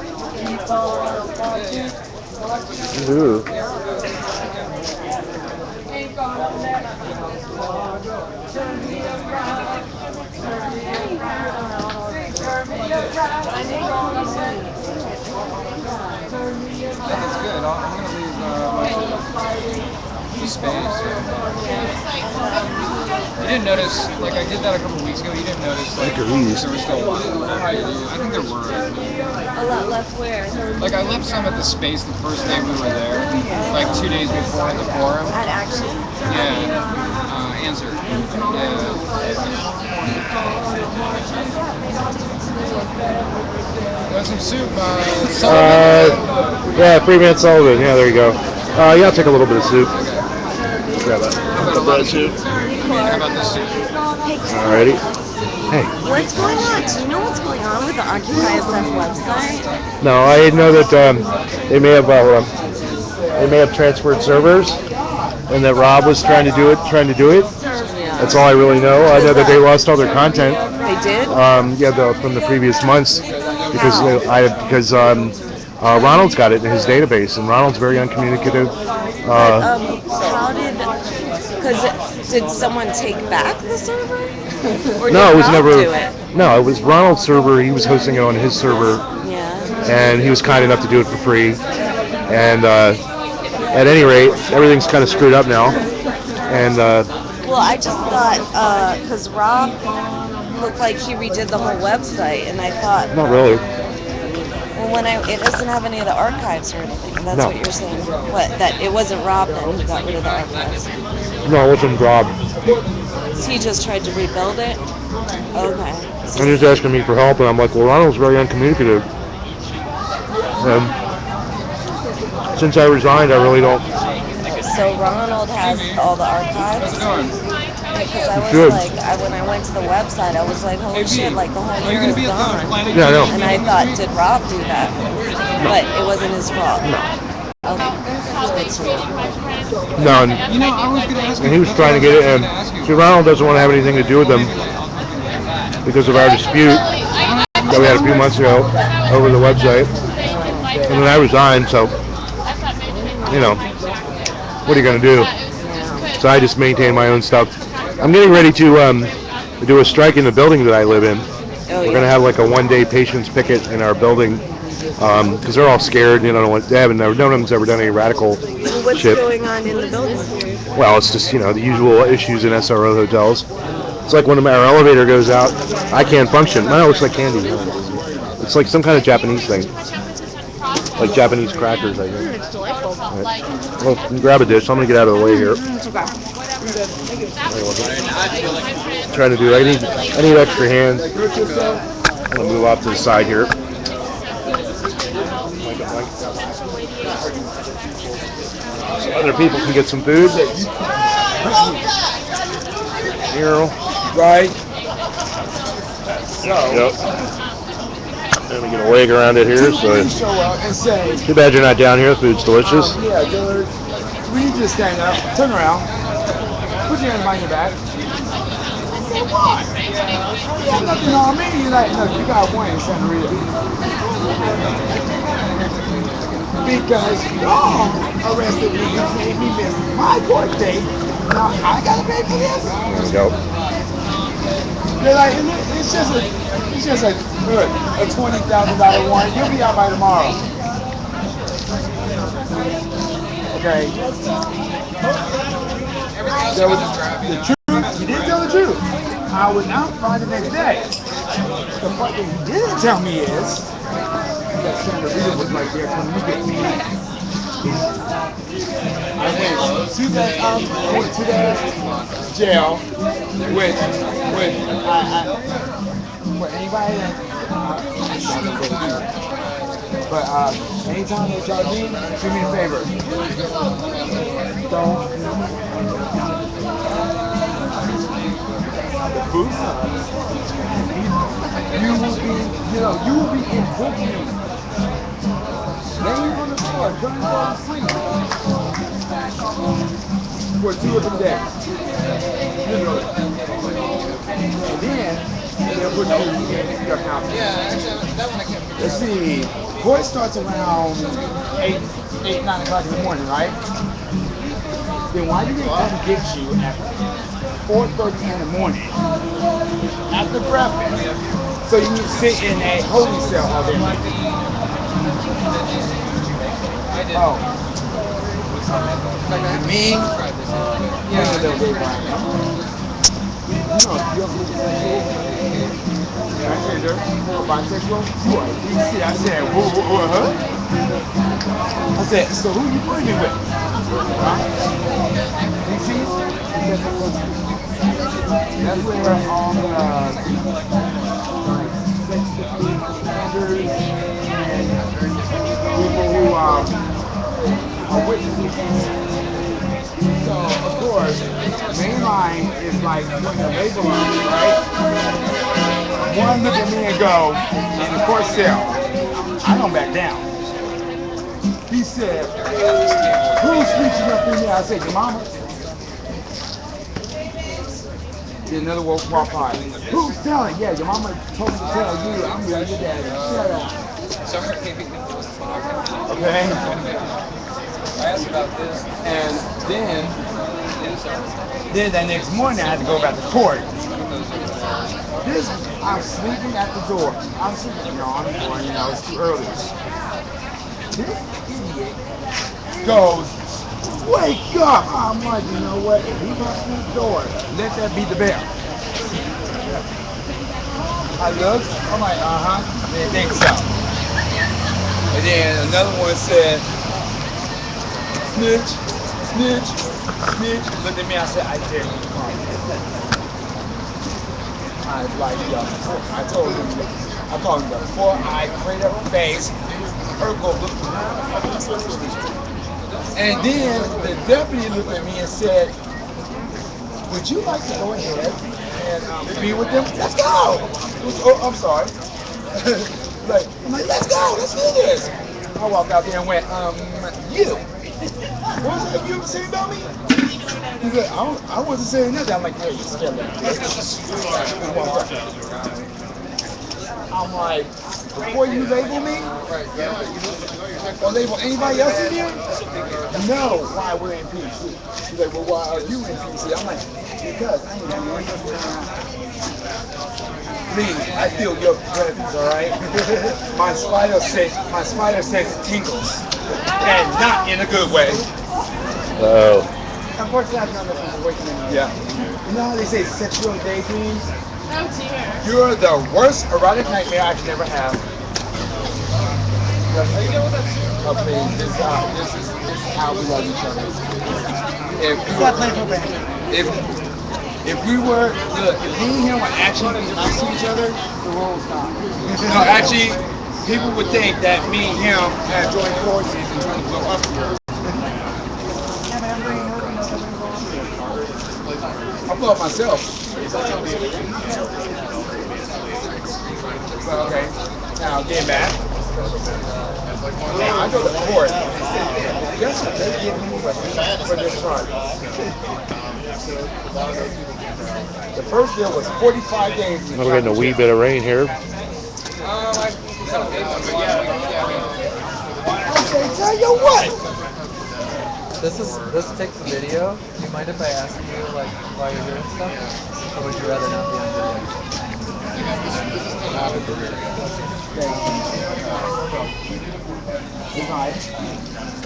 keep on fighting.
Ooh.
Ain't gonna let turn me around. Turn me around. Turn me around. Ain't gonna let turn me around.
That's good. I'm gonna leave the space. You didn't notice, like I did that a couple weeks ago. You didn't notice, like there was still a lot. I think there were.
A lot left where?
Like I left some at the space the first day we were there, like 2 days before in the forum.
At Action?
Yeah. Answer. Want some soup?
Yeah, Freeman Sullivan. Yeah, there you go. Yeah, I'll take a little bit of soup. Grab a bread soup.
How about this soup?
Alrighty. Hey.
What's going on? Do you know what's going on with the Occupy SF website?
No, I know that they may have transferred servers, and that Rob was trying to do it. That's all I really know. I know that they lost all their content.
They did?
From the previous months, because Ronald's got it in his database, and Ronald's very uncommunicative.
Did someone take back the server? Or
No,
did
it was
Rob
never.
do it?
No, it was Ronald's server. He was hosting it on his server,
Yeah.
and he was kind enough to do it for free. And at any rate, everything's kind of screwed up now. And
Well, I just thought, because Rob looked like he redid the whole website, and I thought,
not really.
well, it doesn't have any of the archives or anything. That's
No.
what you're saying. What? That it wasn't Rob then who got rid of the archives.
No, it wasn't Rob.
He just tried to rebuild it. Okay.
And he's asking me for help, and I'm like, well, Ronald's very uncommunicative. And since I resigned, I really don't.
So Ronald has all the archives. Because I was
Good.
like, when I went to the website, I was like, holy shit, like the whole year is gone.
Yeah, I know.
And I thought, did Rob do that? But it wasn't his fault. Okay.
No, and
You know, I was gonna ask you.
he was trying to get it, and see, Ronald doesn't want to have anything to do with them because of our dispute that we had a few months ago over the website. And then I resigned, so, what are you going to do? So I just maintain my own stuff. I'm getting ready to do a strike in the building that I live in. We're going to have like a one-day patients picket in our building because they're all scared. No one's ever done any radical
What's
shit.
going on in the building?
Well, it's just, the usual issues in SRO hotels. It's like when our elevator goes out, I can't function. Mine looks like candy. It's like some kind of Japanese thing. Like Japanese crackers, I think.
It's delightful.
Right. Well, you can grab a dish. I'm going to get out of the way here. Trying to do. I need extra hands. I'm going to move off to the side here. So other people can get some food. Here.
Right.
Yep. Let me get a wig around it here. So
Show up and say,
too bad you're not down here. The food's delicious.
yeah, dude, we need you to stand up, turn around, put your hands behind your back. I said, what? You have nothing on me. You're like, no, you got one in Santa Rita. Because y'all arrested me and made me miss my court date. Now I gotta pay for this?
There we go.
They're like, it's just a $20,000 warrant. You'll be out by tomorrow. Okay. So the truth, he didn't tell the truth. I was out by the next day. The part that he didn't tell me is that Santa Rita was right there coming to get me. I went to the jail with for anybody that but anytime they charge me, do me a favor. Don't the boost you will be in booking. Laying on the floor, trying to fall asleep for 2 or 3 days. Literally. And then they'll put you in your account. Let's see. Court starts around 8, 9 o'clock in the morning, right? Then why do they come get you at 4:30 in the morning after breakfast? So you need to sit in a holding cell all day. Oh. Me? Yeah, a little bit right now. You're transgender, bisexual. You are DC. I said, huh? I said, so who you putting me with? Huh? DC? That's where all the sex offenders and people who are witnesses. So, of course, mainline is like putting a label on it, right? One look at me and go, in the court cell, I don't back down. He said, who's reaching up in there? I said, your mama. Then another walk by. Who's telling? Yeah, your mama told me to tell you, I'm really your daddy. Shut up. Okay?
I asked about this.
And then that next morning I had to go back to court. I'm sleeping at the door. I'm sleeping on the door, it's too early. This idiot goes, wake up! I'm like, you know what? If he walks through the door, let that be the bell. I looked, I'm like, didn't think so. And then another one said, snitch, snitch, snitch. Looked at me, I said, I dare you. I told him the 4-eyed crater face, Urkel looked at me. And then the deputy looked at me and said, would you like to go ahead and be with them? Let's go! I'm sorry. I'm like, let's go, let's do this. I walked out there and went, you. What was that you were saying about me? He said, I wasn't saying nothing. I'm like, hey, you scared me. I'm like, before you label me, or label anybody else in here, know why we're in PC. He's like, well, why are you in PC? I'm like, because I ain't doing Please, I feel your presence, all right? my spider sense tingles, and not in a good way.
Oh.
Unfortunately, I've done this awakening. Yeah. You know how they say sexual daydreams?
Oh dear.
You're the worst erotic nightmare I could ever have. Okay, this is how we love each other. If we were, look, if me and him were actually nice to each other, the world would stop. No, actually, people would think that me and him had joined forces and trying to blow up here. I blow up myself. Well, okay, now getting back. I go to court. Guess what they give me for this charge? The first deal was 45 days.
We're getting a wee bit of rain here.
Okay, tell you what.
This takes a video. Do you mind if I ask you like why you're doing stuff? Or would you rather not be on video?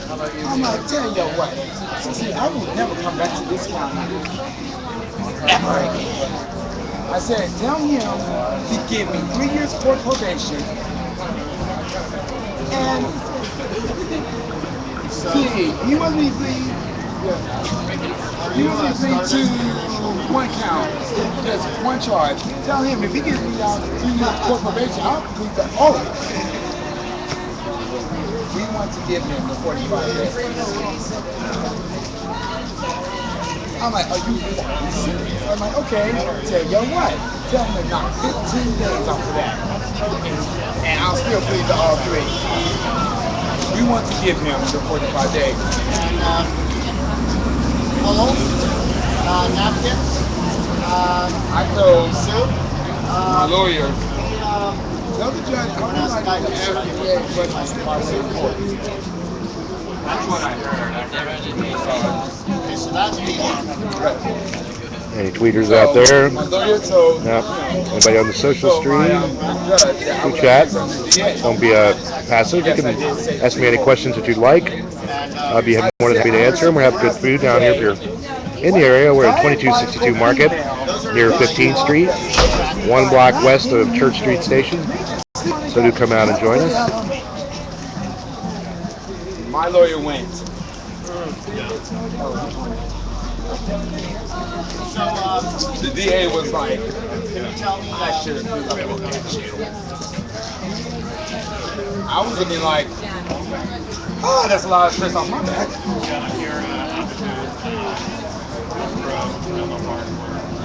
How about you?
I'm gonna tell you what. See, I will never come back to this county ever again. I said, tell him to give me 3 years court probation and See, he wasn't even plead. He wasn't plead to one count, just one charge. Tell him if he gives me out 3 years court probation, I'll plead to all of it. We want to give him the 45 days. I'm like, are you serious? I'm like, okay. Tell you what, tell him to knock 15 days off of that. And I'll still plead to all 3. We want to give him the 45 days.
And pillows, napkins,
I told
soup.
my lawyer,
The
tell the judge, I'm not like to ask you questions about the court. That's what I heard.
Okay, so that's the
Any tweeters out there?
My lawyer told
Yep. Anybody on the social stream?
Good
Chat. Don't be passive. You can ask me any questions that you'd like. I'll be more than happy to answer them. We have good food down here if you're in the area. We're at 2262 Market near 15th Street, 1 block west of Church Street Station. So do come out and join us.
My lawyer went. The DA was like, that should have been like, I was looking like, oh, that's a lot of stress off my back.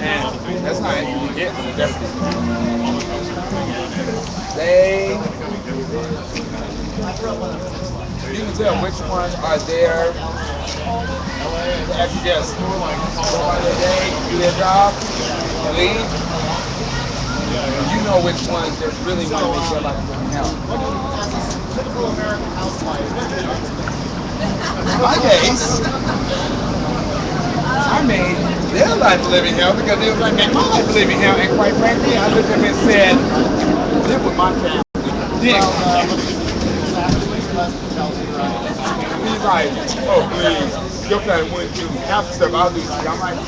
And that's not anything you get from the deputy. You can tell which ones are there to actually just go by their day, do their job, and leave. You know which ones that really want to make their life living hell.
typical American housewife.
In my case, I made their life living hell because they was like, man, my life living hell. And quite frankly, I looked at them and said, live with my family. Dick. He's like, oh please, your family wouldn't do half the stuff I'll do. I'm like,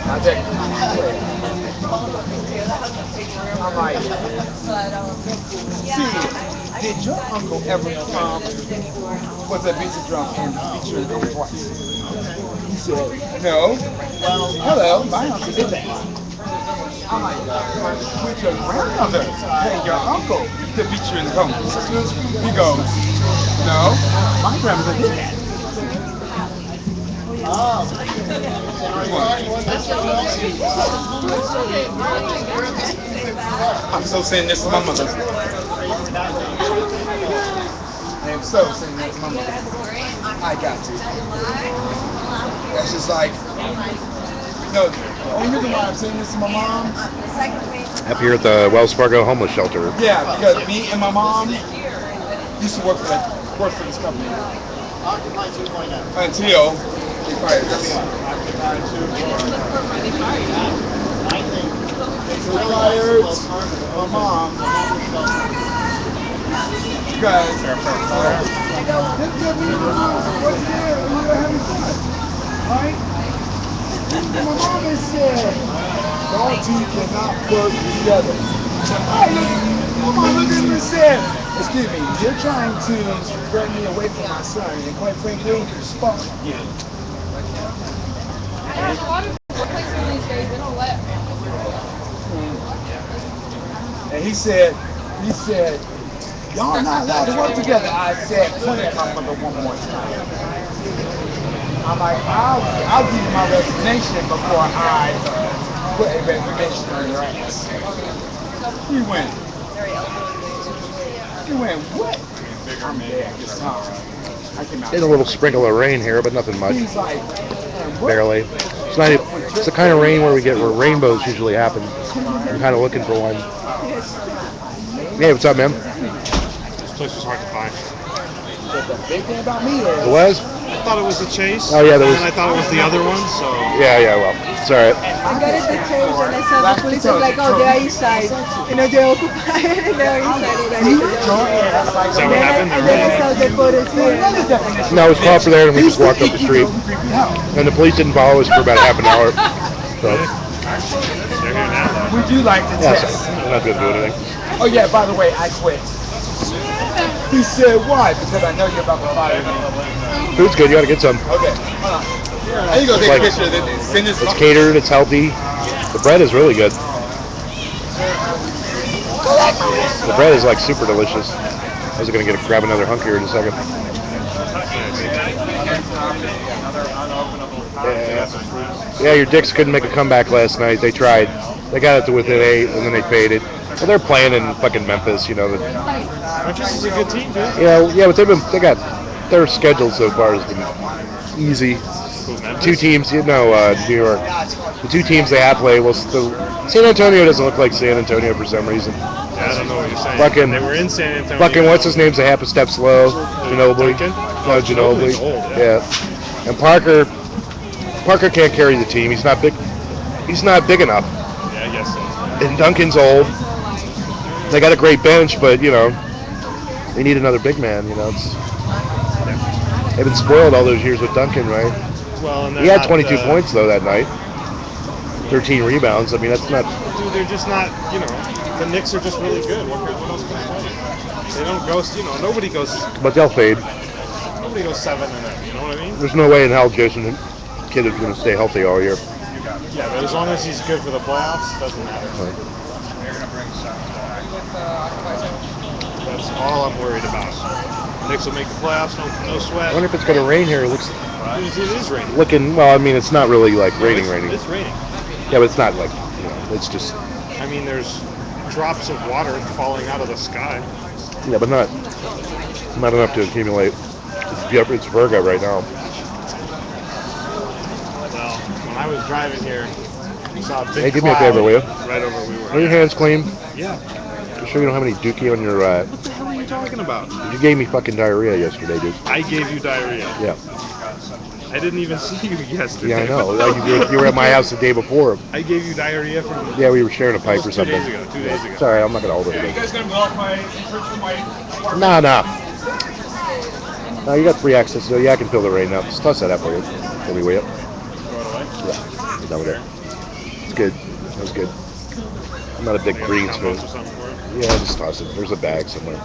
I take it. I'm like, see, did your uncle ever come with a beat the drum and beat your drum twice? He said, no. Well, hello, my uncle did that. I'm like, with your grandmother and your uncle to beat you in the drum. He goes, no, my grandmother did that. I'm so saying this to my mother. I am so saying this to my mother. I got to. That's just like, no, the only reason why I'm saying this to my mom.
Up here at the Wells Fargo homeless shelter.
Yeah, because me and my mom used to work for this company.
Occupy 2.0.
Until they fired us.
I think
They fired my mom because right? My mom has said, y'all two cannot work together. My mom looked at me and said, excuse me, you're trying to threaten me away from my son, and quite frankly, fuck you.
There's a lot of places these days, they don't let.
And he said, y'all not allowed to work together. I said, point at my mother one more time. I'm like, I'll give you my resignation before I put a resignation on your ass. He went, what? I'm dead this time. I came out.
There's a little sprinkle of rain here, but nothing much.
He's like,
Barely. It's not. It's the kind of rain where rainbows usually happen. I'm kind of looking for one. Hey, what's up, man?
This place was hard to find.
But the big thing about me is,
It was?
I thought it was the Chase.
Oh, yeah, there was.
And I thought it was the other one, so.
Yeah, well, it's all right.
I got it to change and I saw the police was like, oh, they're inside. You know, they're occupied and they're inside.
Is that what happened?
And then I saw the photos here.
No, it was called for there, and we just walked up the street. And the police didn't follow us for about half an hour. So,
They're here now, though.
would you like to
yeah,
test?
so we're not going to do anything.
Oh yeah, by the way, I quit. He said, why? Because I know you're about to fire me.
Food's good. You gotta get some.
Okay, hold on. How you gonna take a picture of this? Send this.
It's catered. It's healthy. The bread is really good. The bread is like super delicious. I was gonna grab another hunk here in a second. Yeah, your Dicks couldn't make a comeback last night. They tried. They got it to within 8, and then they faded. Well, they're playing in fucking Memphis, you know.
Memphis is a good team, dude.
Yeah, but they got their schedule so far has been easy. Two teams, New York. The two teams they have play. Well, San Antonio doesn't look like San Antonio for some reason.
Yeah, I don't know what you're saying.
Fucking,
they were in San Antonio.
Fucking, what's his name's a half a step slow? Ginobili. No,
Ginobili's
Ginobili.
old,
Yeah. And Parker can't carry the team. He's not big. He's not big enough.
Yeah, I guess so.
And Duncan's old. They got a great bench, but they need another big man. They've been spoiled all those years with Duncan, right?
Well, and
he had 22 points though that night. 13 rebounds. I mean, that's not.
Dude, they're just not. The Knicks are just really good. What else can I say? They don't go. Nobody goes.
But they'll fade.
Nobody goes 7-0. You know what I mean?
There's no way in hell Jason Kidd is going to stay healthy all year.
Yeah, but as long as he's good for the playoffs, doesn't matter.
Right.
That's all I'm worried about. Knicks will make the playoffs, no sweat.
I wonder if it's going to rain here. It looks.
It is raining.
Well, I mean, it's not really like raining.
It's raining.
Yeah, but it's not like, it's just.
I mean, there's drops of water falling out of the sky.
Yeah, but not enough to accumulate. It's Fargo right now.
Well, when I was driving here, I saw a big
Hey, give me a favor, will you?
Right over we were.
Are your hands clean?
Yeah.
You sure you don't have any dookie on your...
What the hell are you talking about?
You gave me fucking diarrhea yesterday, dude.
I gave you diarrhea.
Yeah.
I didn't even see you yesterday.
Yeah, I know. You were at my house the day before.
I gave you diarrhea from...
Yeah, we were sharing a pipe or something.
2 days ago. 2 days ago.
It's alright, I'm not going to hold it
You
again.
guys gonna block my
No. No, you got free access, so yeah, I can fill the rain up. Just toss that out for you. Let me wait up. Yeah, you're done with it. It's good. That was good. I'm not a big greens fan. Yeah, just toss it. There's a bag somewhere.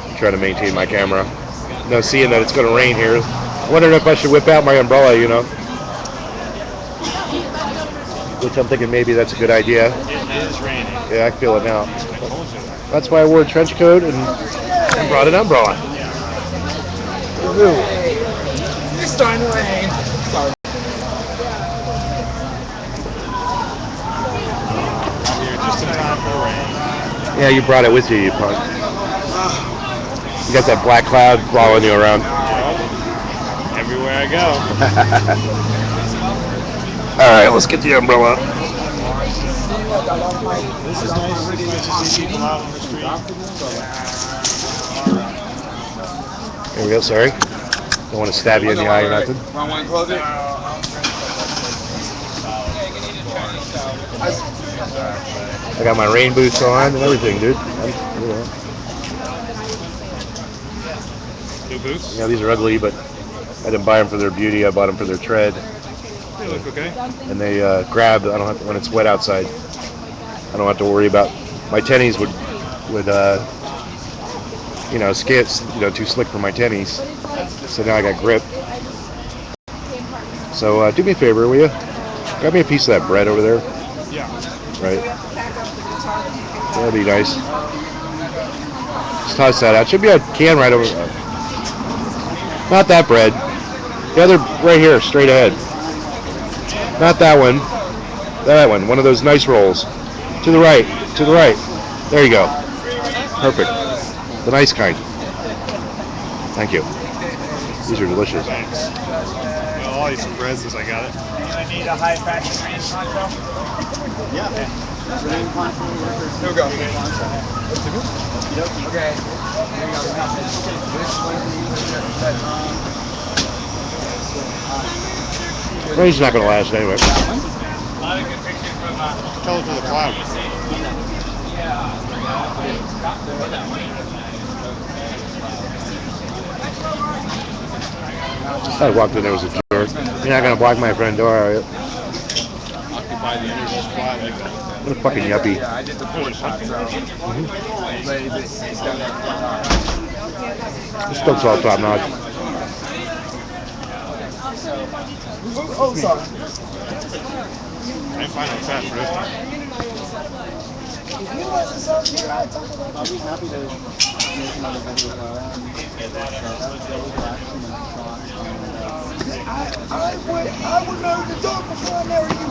I'm trying to maintain my camera. No, seeing that it's going to rain here. I wondered if I should whip out my umbrella, Which I'm thinking maybe that's a good idea.
It is raining.
Yeah, I feel it now. That's why I wore a trench coat and brought an umbrella.
It's starting to rain. Sorry.
Here just in time for rain.
Yeah, you brought it with you, you punk. You got that black cloud following you around.
Everywhere I go.
All right, let's get the umbrella.
This is nice. It's nice to see people out on the street.
Here we go, sorry. Don't want to stab you in the eye or nothing.
I want to close it.
I got my rain boots on and everything, dude.
New boots?
Yeah, these are ugly, but I didn't buy them for their beauty. I bought them for their tread.
They look okay.
And they grab. I don't have to, when it's wet outside. I don't have to worry about my tennies would skits, too slick for my tennies. So now I got grip. So do me a favor, will you? Grab me a piece of that bread over there.
Yeah.
Right. That'd be nice. Just toss that out. Should be a can right over. Not that bread. The other right here, straight ahead. Not that one. That one. One of those nice rolls. To the right. To the right. There you go. Perfect. The nice kind. Thank you. These are delicious.
Thanks. Well, I'll eat some bread since I got it.
You need a high fashion rain poncho? Yeah. Rain poncho workers. Here we go. Okay. Here we go. Which one do you use?
Rain's not going to last anyway.
A lot of good pictures from
Tell it to the cloud.
I walked in there was a jerk. You're not going to block my front door, are you?
Occupy the energy spot like that.
What a fucking yuppie.
Yeah, I did the pork chop, so.
This stuff's all top notch.
Oh, sorry.
I ain't finding fat for this one.
I'll be happy to make another video about
I would marry the dog before I married you.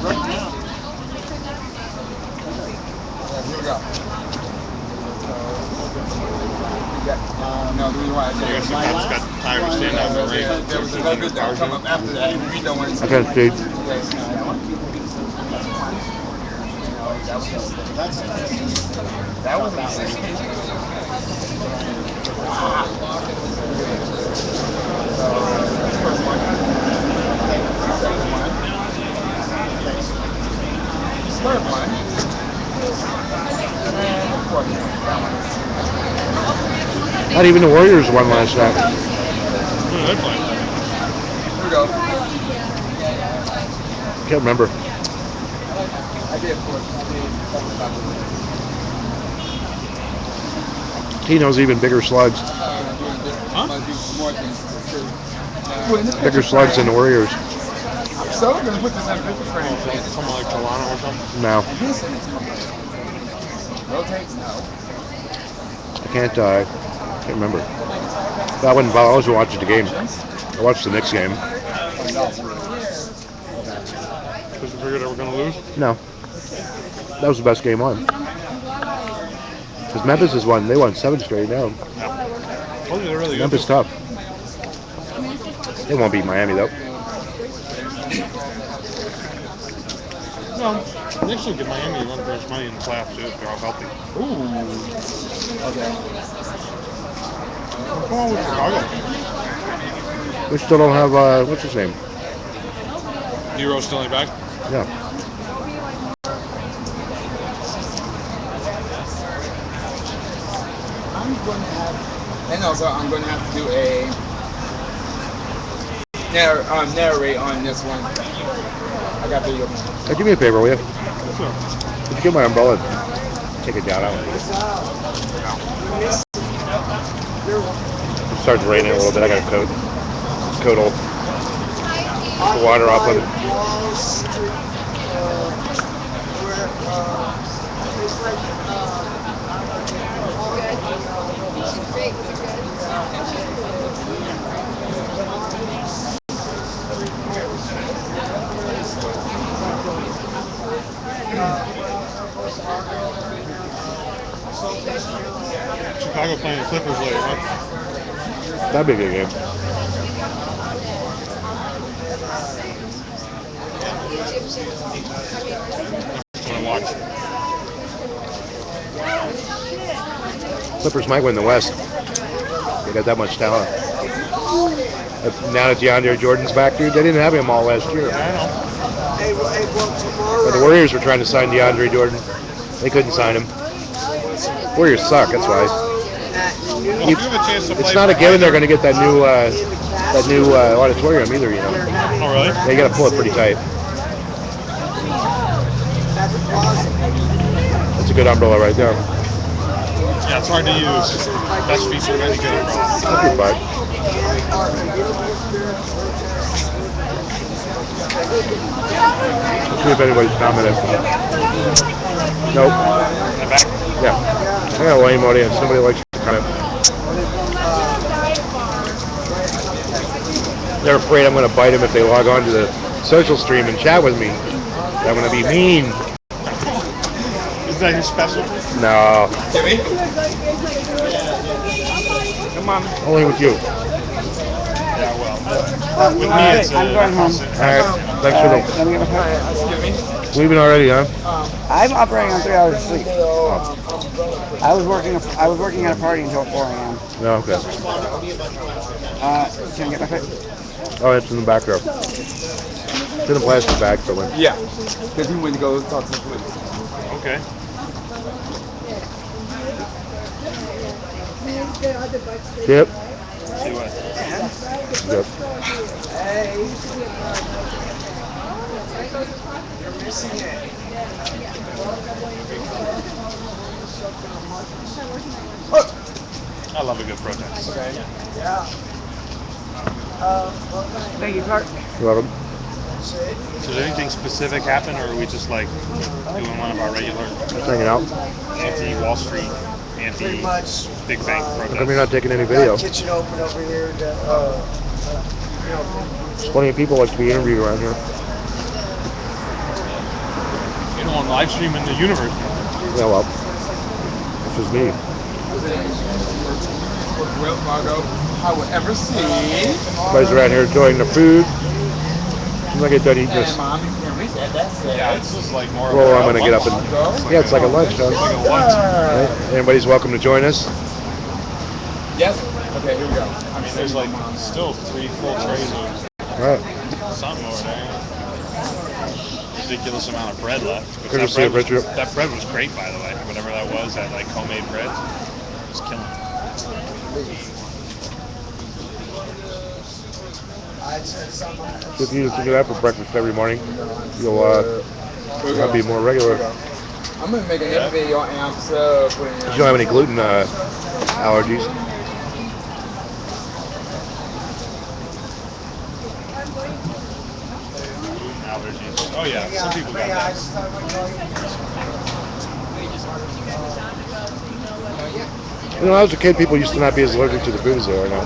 Right now. Here we go. No, the reason why I said
I guess the
My
cop's got
last
tired of standing out in the rain.
there was another that will come up after that. We don't want to
I can't see.
That was first one. Second one. Third one. And the fourth one. That one.
Not even the Warriors won last night.
Who did they play?
Here we go.
Can't remember.
I did fourth.
Tino's even bigger slugs. Bigger slugs than the Warriors.
So we're gonna put this in a picture frame.
Someone like Toronto or something?
No.
Rotate? No.
I can't remember. That wasn't. I was watching the game. I watched the Knicks game.
Because you figured they were going to lose?
No. That was the best game on. Because Memphis has won. They won 7 straight now.
Yeah. Well, they're really good.
Memphis tough. They won't beat Miami though.
No. Knicks will give Miami a run for his money in the playoffs too if they're all healthy.
Ooh. Okay.
Come on with Chicago.
We still don't have what's his name?
Nero's still ain't back?
Yeah.
I'm going to have, and also I'm going to have to do a narrate on this one. I got video.
Hey, do me a favor, will you?
Sure.
Could you get my umbrella? Take it down. It starts raining a little bit. I got a coat. This coat will keep the water off of it.
Chicago playing the Clippers later, huh?
That'd be a good game.
Just want to watch.
Clippers might win the West. They got that much talent. Now that DeAndre Jordan's back, dude, they didn't have him all last year.
I know.
But the Warriors were trying to sign DeAndre Jordan. They couldn't sign him. Warriors suck. That's why.
Well, if you have a chance to play
It's not a
for
given they're
either-
going to get that new auditorium either. You know,
Oh, really?
they got to pull it pretty tight. That's a good umbrella right there.
Yeah, it's hard to use. Best piece of any good umbrella.
That's good bud. Let's see if anybody's commented. Nope.
In the back?
Yeah. I got a lame audience. Nobody likes to comment. They're afraid I'm going to bite them if they log on to the social stream and chat with me. I'm going to be mean.
Is that your special?
No.
Timmy?
Come on.
Only with you.
Yeah, well. With me, it's
I'm going home.
Alright. Thanks for
Let me get my phone.
Excuse me?
leaving already, huh?
I'm operating on 3 hours of sleep. I was working at a party until 4 a.m.
No, okay.
Can I get my phone?
Oh, it's in the back there. It's in a plastic bag for when.
Yeah. Because he went to go talk to the police.
Okay.
Yep.
See what?
Yep.
You're missing it.
I love a good protest.
Okay. Yeah.
Thank you, Clark.
You're welcome.
So did anything specific happen, or are we just like doing one of our regular
Just hanging out.
anti-Wall Street,
Pretty much.
anti-big bank
How
protests?
come you're not taking any
Got
video?
a kitchen open over here. That, you know,
There's plenty of people like to be interviewed around here.
You don't want live streaming the universe.
Yeah, well, it's just me.
Well, Fargo, I would ever see.
Everybody's around here enjoying the food. When I get done eating this,
Mom, you can read that. That's it.
Yeah, it's just like more.
well,
of
I'm
a
gonna get up
lunch.
and yeah, it's like a lunch, huh?
It's like a lunch.
Right? Anybody's welcome to join us.
Yes. Okay, here we go.
I mean, there's like still 3 full trays of
All right.
something over there. Ridiculous amount of bread left. But
Good to see you, Richard.
that bread was great, by the way. Whatever that was, that like homemade bread, it was killing it.
If you do that for breakfast every morning, you'll be more regular.
I'm gonna make another video on amps. You
You don't have any gluten allergies.
Allergies. Oh yeah, some people got that.
You know, when I was a kid, people used to not be as allergic to the food as they are now.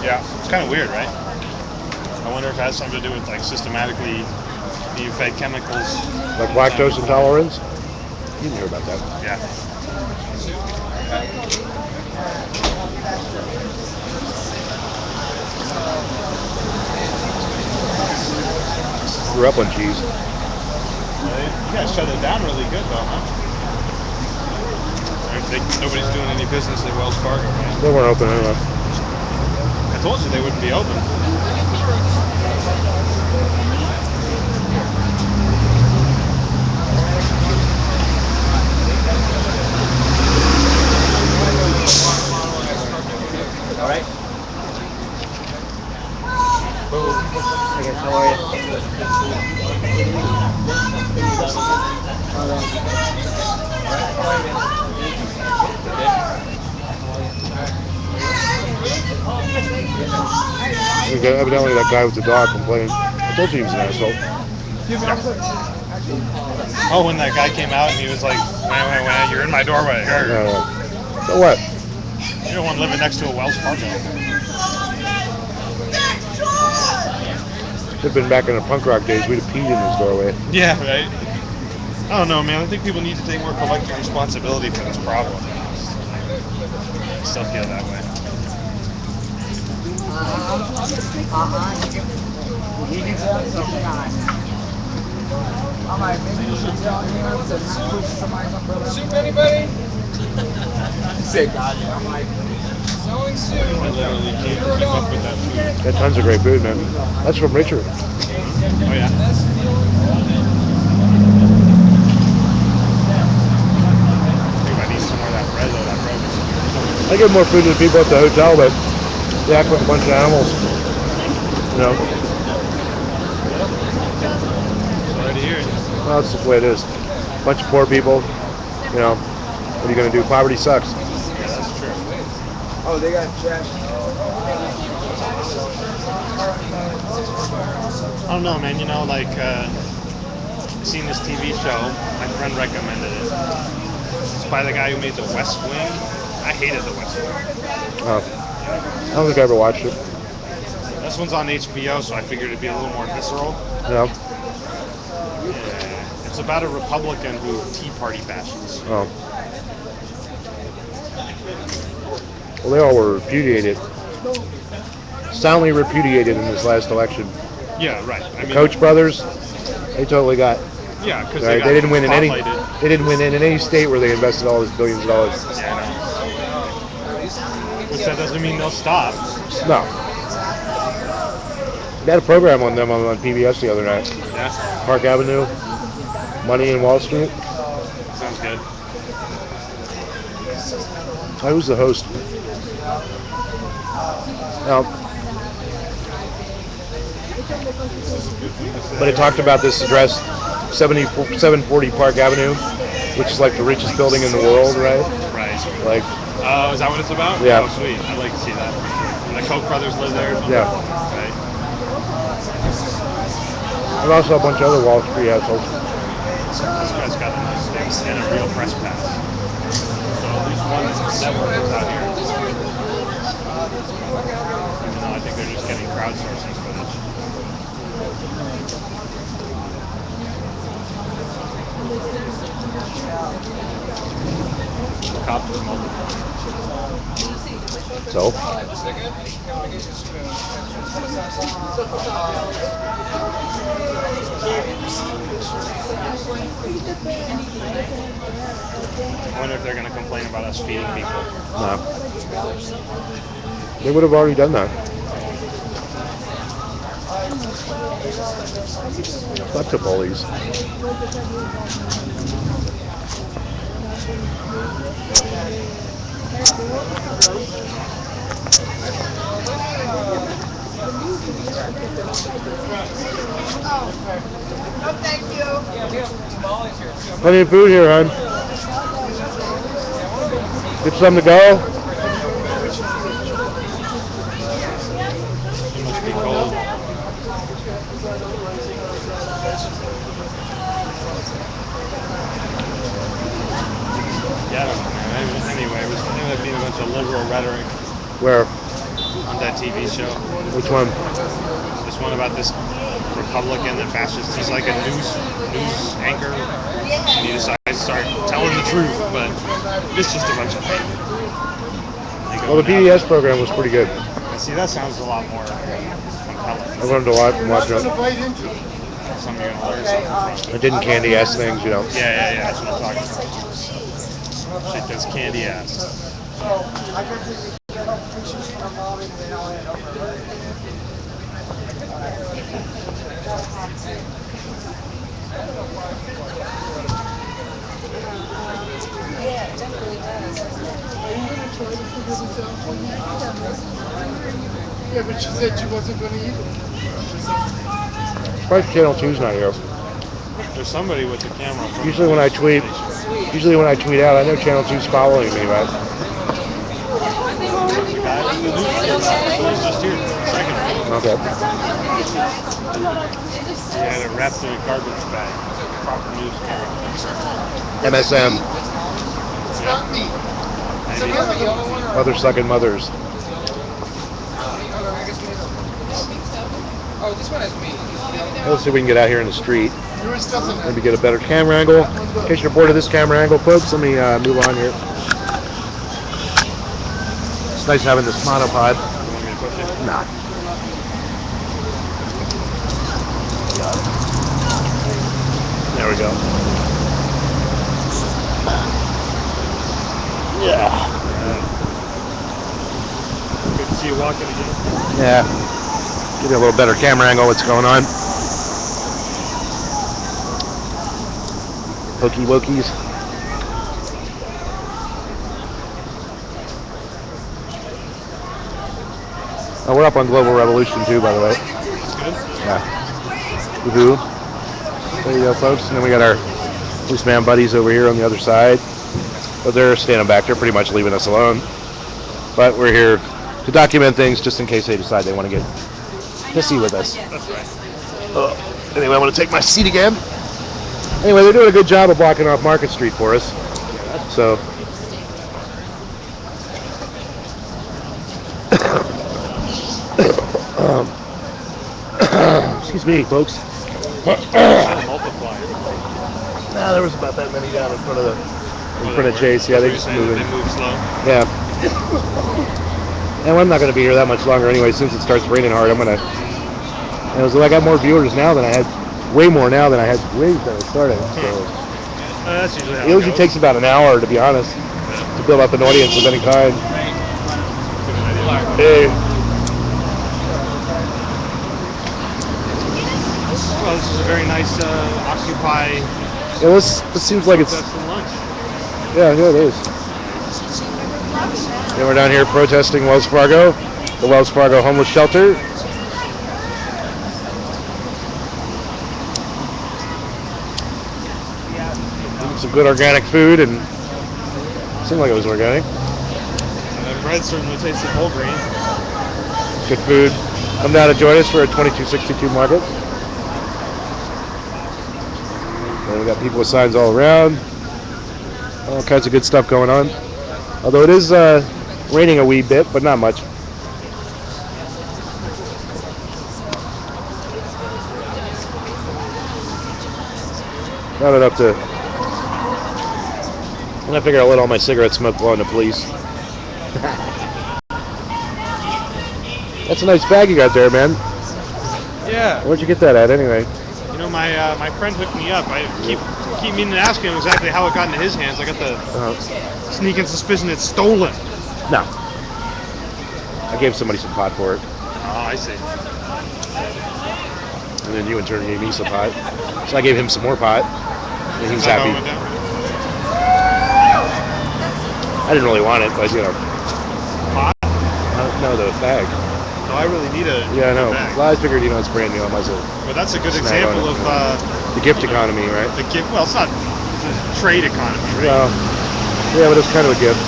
Yeah, it's kind of weird, right? I wonder if it has something to do with like systematically being fed chemicals.
Like lactose intolerance. You didn't hear about that.
Yeah.
Grew up on cheese.
You guys shut it down really good though, huh? Nobody's doing any business at Wells Fargo, right?
They weren't open anyway.
I told you they wouldn't be open.
All right.
I guess, how are you?
Evidently, that guy with the dog complained. I told you he was an asshole.
Oh, when that guy came out and he was like, wah, you're in my doorway.
So what?
You don't want living next to a Wells Fargo.
Should have been back in the punk rock days. We'd have peed in his doorway.
Yeah, right? I don't know, man. I think people need to take more collective responsibility for this problem. I still feel that way.
You can tell sometimes. I'm like, maybe you should tell him to not push somebody's umbrella. Soup, anybody? He said, God, yeah. I'm like, selling soup.
I literally can't keep up with that food.
Got tons of great food, man. That's from Richard.
Oh, yeah? Everybody needs some more of that bread, though. That bread was
I give more food to the people at the hotel, but they act like a bunch of animals. You know?
sorry to hear it.
Well, that's just the way it is. Bunch of poor people. You know, what are you going to do? Poverty sucks.
Yeah, that's true.
oh, they got trash.
I don't know, man. You know, like, seen this TV show. My friend recommended it. It's by the guy who made The West Wing. I hated The West Wing.
I don't think I ever watched it.
This one's on HBO, so I figured it'd be a little more visceral.
You know?
Yeah. It's about a Republican who Tea Party bashes.
Oh. Well, they all were repudiated. Soundly repudiated in this last election.
Yeah, right. I mean,
Koch brothers, they totally got.
yeah, because
Right? They didn't win in any.
spotlighted.
They didn't win in any state where they invested all this billions of dollars.
Yeah, I know. Which that doesn't mean they'll stop.
No. They had a program on them on PBS the other night.
Yeah,
Park Avenue, Money in Wall Street.
sounds good.
I was the host. Now, But it talked about this address, 740 Park Avenue, which is like the richest building in the world, right?
Right.
Like,
Oh, is that what it's about?
Yeah.
Oh, sweet. I'd like to see that. And the Koch brothers live there. Or something?
Yeah.
Right.
and also a bunch of other Wall Street assholes.
This guy's got a nice face and a real press pass. So at least one network is out here. Even though I think they're just getting crowdsourcing footage. The cops are multiplying.
So,
I wonder if they're going to complain about us feeding people.
nah. They would have already done that. Bunch of bullies.
Oh, thank you.
Plenty of food here, hon. Get some to go.
It must be cold. Yeah, I don't know, man. Anyway, it ended up being a bunch of liberal rhetoric
Where?
on that TV show.
Which one?
This one about this Republican and fascist. He's like a news anchor, and he decides to start telling the truth, but it's just a bunch of fake.
Well, the PBS program was pretty good.
See, that sounds a lot more compelling.
I learned a lot from watching it.
Something you're gonna learn something from.
I didn't candy ass things, you know.
Yeah. That's what I'm talking about. Shit does candy ass.
Yeah, but she said she wasn't going to eat it.
Probably Channel 2's not here.
There's somebody with the camera. From
Usually when I tweet out, I know Channel 2's following me, but
The guy from the news just here. Second.
okay.
He had it wrapped in a garbage bag. Proper news camera.
MSM,
Maybe.
mother sucking mothers.
Oh, this one has me.
Let's see if we can get out here in the street. Maybe get a better camera angle. In case you're bored of this camera angle, folks, let me move on here. It's nice having this monopod.
You want me to push it?
Nah. There we go. Yeah.
Good to see you walking again.
Yeah. Give you a little better camera angle. What's going on? Hokey wokies. Oh, we're up on Global Revolution too, by the way.
That's good.
Yeah. Woohoo. There you go, folks. And then we got our policeman buddies over here on the other side. But they're standing back. They're pretty much leaving us alone. But we're here to document things just in case they decide they want to get pissy with us.
That's right.
Anyway, I want to take my seat again. Anyway, they're doing a good job of blocking off Market Street for us. So, excuse me, folks.
Multiplier.
Nah, there was about that many down in front of Chase. Yeah, they just moving.
They move slow.
Yeah. And I'm not going to be here that much longer anyway. Since it starts raining hard, I'm going to. And it was like I got more viewers now than I had. Way more now than I had when I started. So
That's usually how
it usually takes about an hour, to be honest, to build up an audience of any kind. Hey.
Well, this is a very nice Occupy.
Yeah, this seems like it's.
protest and lunch.
Yeah, it is. And we're down here protesting Wells Fargo, the Wells Fargo homeless shelter. some good organic food, and seemed like it was organic.
That bread certainly tasted whole grain.
Good food. Come down and join us for a 2262 market. And we got people with signs all around. All kinds of good stuff going on. Although it is raining a wee bit, but not much. Not enough to. And I figure I let all my cigarette smoke go on the police. That's a nice bag you got there, man.
Yeah.
Where'd you get that at, anyway?
You know, my friend hooked me up. I keep meaning to ask him exactly how it got into his hands. I got the sneaking suspicion it's stolen.
No. I gave somebody some pot for it.
Oh, I see.
And then you in turn gave me some pot. So I gave him some more pot. And he's happy. I didn't really want it, but you know.
Pot?
No, the bag.
So I really need a
Yeah, I know.
bag.
Well, I figured, it's brand new. I might as well.
But that's a good
snag on
example
it.
of
The gift economy, right?
the gift. Well, it's not the trade economy, right?
Well, yeah, but it's kind of a gift.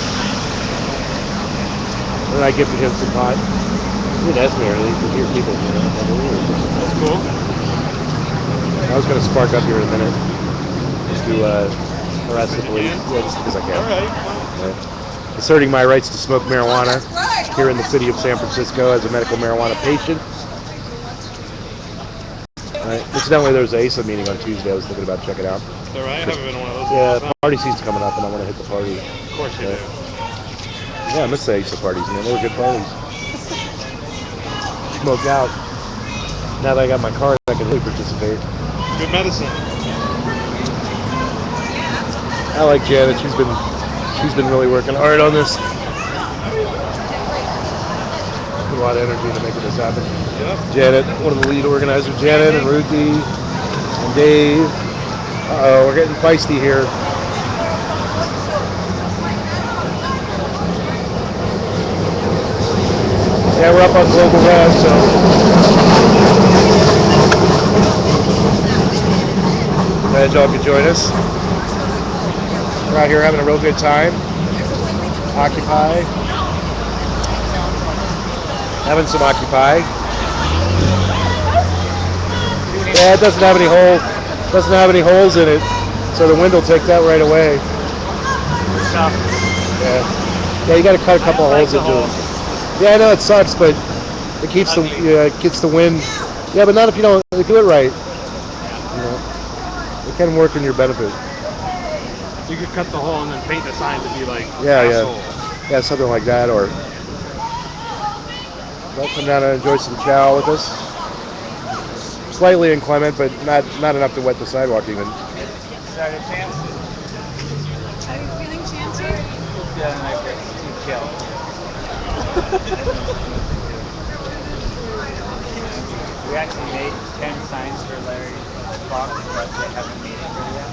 And I gifted him some pot. He didn't ask me or anything, because here people,
That's cool.
I was going to spark up here in a minute. Just to harass the police. Yeah, just because I can.
All right.
Yeah. Asserting my rights to smoke marijuana here in the city of San Francisco as a medical marijuana patient. Incidentally, there was an ASA meeting on Tuesday. I was thinking about checking out.
All right. I haven't been to one of those.
Yeah, party season's coming up, and I want to hit the party.
Of course you do.
Yeah, I miss the ASA parties, man. They were good parties. Smoked out. Now that I got my card, I can really participate.
Good medicine.
I like Janet. She's been really working hard on this. Put a lot of energy into making this happen.
Yep.
Janet, one of the lead organizers, Janet and Ruthie and Dave. Uh-oh, we're getting feisty here. Yeah, we're up on Global Red, so. Glad y'all could join us. We're out here having a real good time. Occupy. Having some Occupy. Yeah, it doesn't have any hole. Doesn't have any holes in it, so the wind will take that right away. Yeah, you got to cut a couple holes into it. Yeah, I know it sucks, but it keeps it gets the wind. Yeah, but not if you don't do it right. It can work in your benefit.
You could cut the hole and then paint the sign to be like
Yeah, something like that, or come down and enjoy some chow with us. Slightly inclement, but not enough to wet the sidewalk even.
Start a chance.
Are you feeling chancy?
Yeah, like it's too chill. We actually made 10 signs for Larry Fox, but they haven't made it here yet.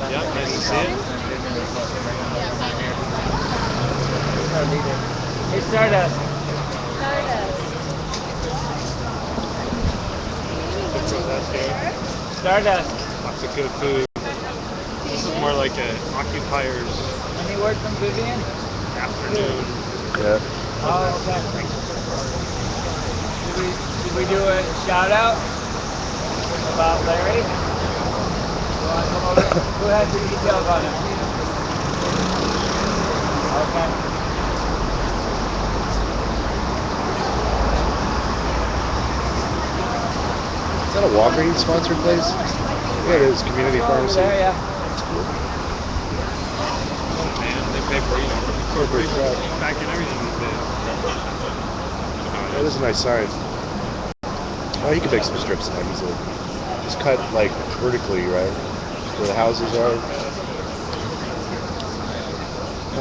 Yeah, nice to see it.
Who's our leader? Hey, Stardust. Stardust.
Lots of good food. This is more like a occupier's
Any word from Vivian?
afternoon.
Yeah.
Oh, okay. Should we do a shout out about Larry? You want to come over? Who has the details on him? Okay.
Is that a Walgreens sponsored place? Yeah, it is. Community pharmacy.
There, yeah.
Oh man, they pay for corporate back in everything these days.
That is a nice sign. Oh, you can make some strips in that easily. Just cut like vertically, right? Where the houses are.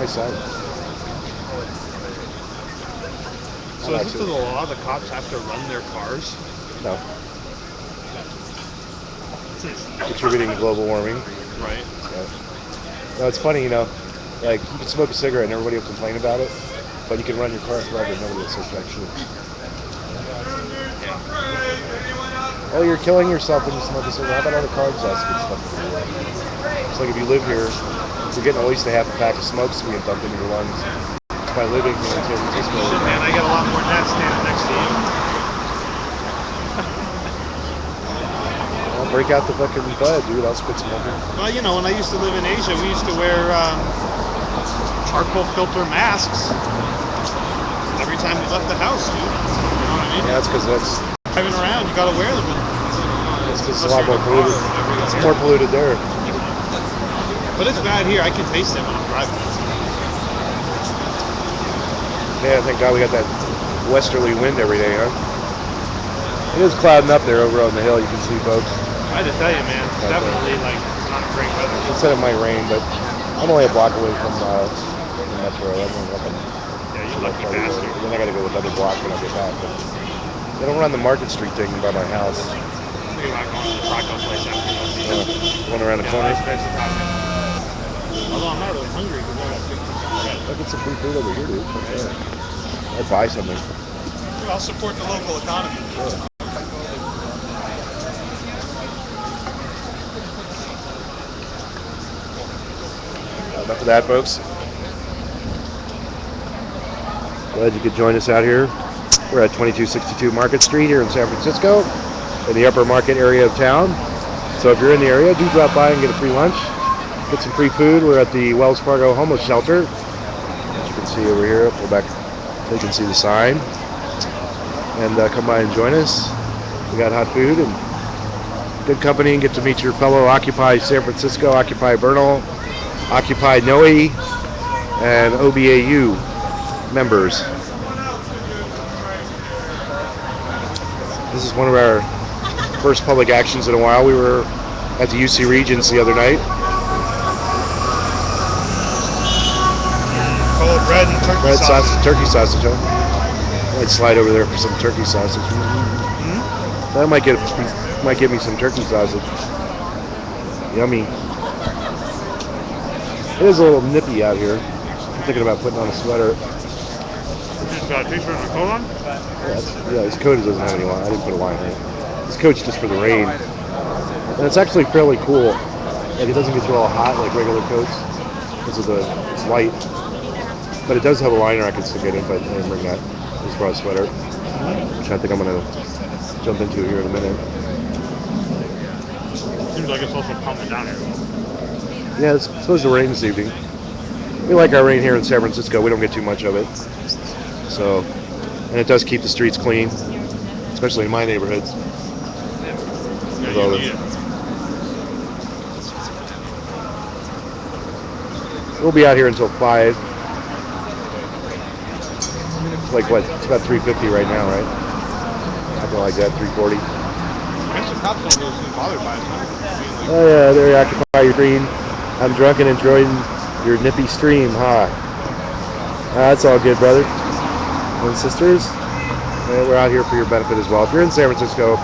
Nice sign.
So is it the law the cops have to run their cars?
No. Contributing to global warming.
Right.
Yeah. No, it's funny, like you can smoke a cigarette and everybody will complain about it, but you can run your car forever and nobody will say jack shit.
Yeah.
well, you're killing yourself when you smoke a cigarette. How about all the car exhaust gets stuck in your lungs? It's like if you live here, you're getting at least a half a pack of smokes being dumped into your lungs. By living here in San Francisco.
Shit, man, I get a lot more than that standing next to you.
Well, break out the fucking bud, dude. I'll spit some over.
Well, you know, when I used to live in Asia, we used to wear charcoal filter masks every time we left the house, dude. You know what I mean?
Yeah, that's because that's
Driving around, you gotta wear them.
it's a lot more polluted. It's more polluted there.
But it's bad here. I can taste them when I'm driving.
Yeah, thank God we got that westerly wind every day, huh? It is clouding up there over on the hill. You can see, folks.
I had to tell you, man, it's definitely like not great weather.
It said it might rain, but I'm only a block away from the metro. I'm looking.
Yeah, you lucky bastard.
Then I got to go another block when I get back. But they don't run the Market Street thing by my house.
Think about going to the taco place after you.
Going around the corner.
Although I'm not really hungry because I got 50% bread.
I'll get some free food over here, dude. I'd buy something.
I'll support the local economy.
Yeah. Enough of that, folks. Glad you could join us out here. We're at 2262 Market Street here in San Francisco, in the upper market area of town. So if you're in the area, do drop by and get a free lunch. Get some free food. We're at the Wells Fargo homeless shelter. As you can see over here, pull back so you can see the sign. And come by and join us. We got hot food and good company, and get to meet your fellow Occupy San Francisco, Occupy Bernal, Occupy Noe, and OBAU members. This is one of our first public actions in a while. We were at the UC Regents the other night.
Cold bread and turkey
Bread
sausage.
sausage, turkey sausage, huh? I'd slide over there for some turkey sausage. That might give me some turkey sausage. Yummy. It is a little nippy out here. I'm thinking about putting on a sweater.
Just got a t-shirt and a coat on?
Yeah, his coat doesn't have any line. I didn't put a line in it. This coat's just for the rain. And it's actually fairly cool. Like, it doesn't get you all hot like regular coats because of it's light. But it does have a liner I can stick it in, but I didn't bring that. Just brought a sweater, which I think I'm going to jump into here in a minute.
Seems like it's also pumping down here.
Yeah, it's supposed to rain this evening. We like our rain here in San Francisco. We don't get too much of it. So, and it does keep the streets clean, especially in my neighborhoods. We'll be out here until 5. It's like what? It's about 3:50 right now, right? Something like that, 3:40.
I guess the cops don't really seem bothered by it. Huh?
Oh yeah, there you occupy your stream. I'm drunk and enjoying your nippy stream, huh? That's all good, brother and sisters. We're out here for your benefit as well. If you're in San Francisco,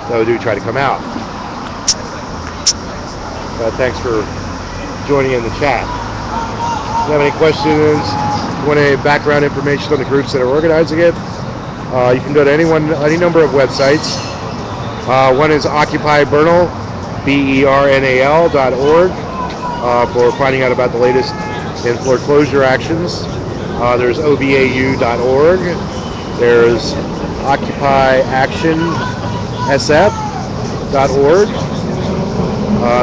though, do try to come out. Thanks for joining in the chat. If you have any questions, you want any background information on the groups that are organizing it, you can go to any number of websites. One is Occupy Bernal, BERNAL.org, for finding out about the latest in foreclosure actions. There's OBAU.org. There's OccupyActionSF.org.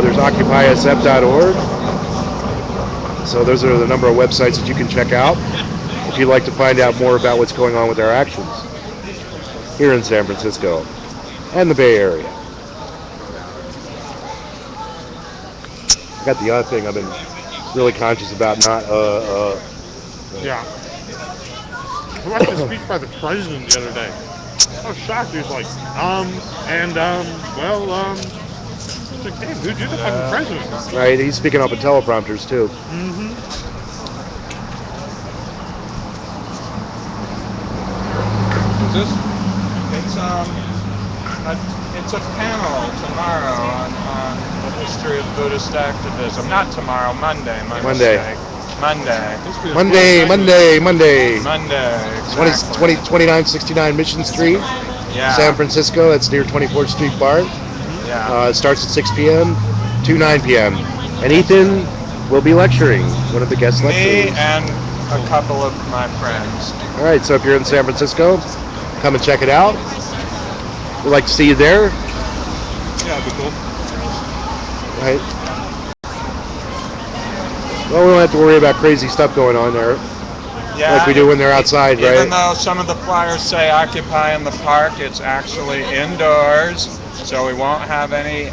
There's OccupySF.org. So those are the number of websites that you can check out if you'd like to find out more about what's going on with our actions here in San Francisco and the Bay Area. I got the other thing I've been really conscious about not
Yeah. I watched a speech by the president the other day. I was shocked. He was like, it's like, damn, dude, you're the fucking president.
Right, he's speaking up in teleprompters too.
Mm-hmm.
Is this? It's a panel tomorrow on the history of Buddhist activism. Not tomorrow, Monday. My mistake. Monday.
Monday.
Monday.
Exactly. 2969 Mission Street.
Yeah.
San Francisco. That's near 24th Street Bar.
Yeah.
It starts at 6 p.m. to 9 p.m. And Ethan will be lecturing, one of the guest
Me
lecturers.
and a couple of my friends.
All right, so if you're in San Francisco, come and check it out. We'd like to see you there.
Yeah, it'd be cool.
Right. Well, we don't have to worry about crazy stuff going on there,
Yeah.
like we do when they're outside, right?
Even though some of the flyers say occupy in the park, it's actually indoors, so we won't have any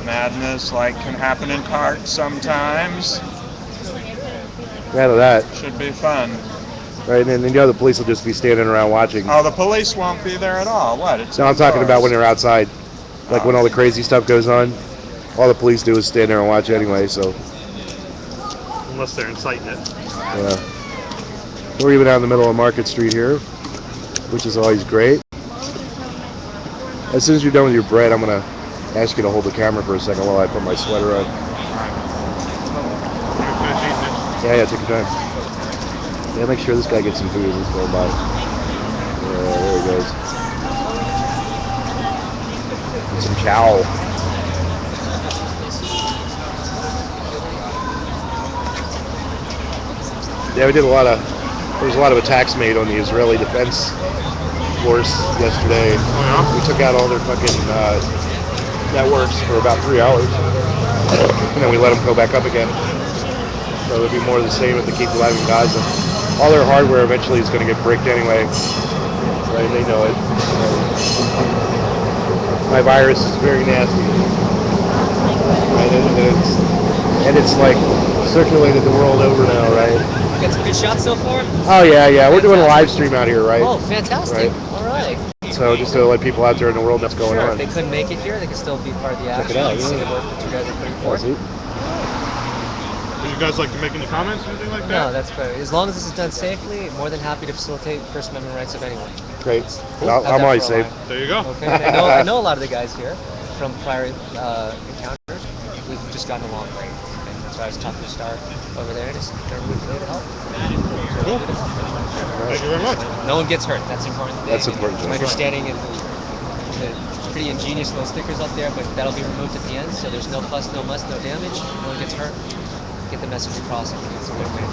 madness like can happen in parks sometimes.
Out of that,
Should be fun.
right? And then the police will just be standing around watching.
Oh, the police won't be there at all. What? It's
No, I'm talking about when
indoors.
they're outside, like when all the crazy stuff goes on. All the police do is stand there and watch anyway. So,
Unless they're inciting it.
yeah. We're even out in the middle of Market Street here, which is always great. As soon as you're done with your bread, I'm gonna ask you to hold the camera for a second while I put my sweater on. Yeah, take your time. Yeah, make sure this guy gets some food as he's going by. Yeah, there he goes. And some chow. Yeah, there was a lot of attacks made on the Israeli Defense Force yesterday. We took out all their fucking networks for about 3 hours. And then we let them go back up again. So there'll be more of the same if they keep alive in Gaza. All their hardware eventually is going to get bricked anyway. Right? They know it. My virus is very nasty. Right? And it's like circulated the world over now, right?
Got some good shots so far?
Oh yeah. We're doing a live stream out here, right?
Oh, fantastic.
Right.
All right.
So just to let people out there in the world know what's going
Sure,
on.
if they couldn't make it here, they can still be part of the
Check
action.
it out,
See
yeah.
the work that you guys are putting
Yeah,
forth.
see?
Would you guys like to make any comments or anything like
No,
that?
that's fair. As long as this is done safely, more than happy to facilitate First Amendment rights of anyone.
Great.
Cool.
I'm
Have that
always
for a
safe.
while.
There you go.
Okay. And I know a lot of the guys here from prior encounters. We've just gotten along great. And so I was talking to Star over there, and they're really good to help.
Cool. Thank you very much.
No one gets hurt. That's important.
That's important.
My understanding is the pretty ingenious little stickers up there, but that'll be removed at the end, so there's no fuss, no muss, no damage. No one gets hurt. Get the message across. It's a win-win.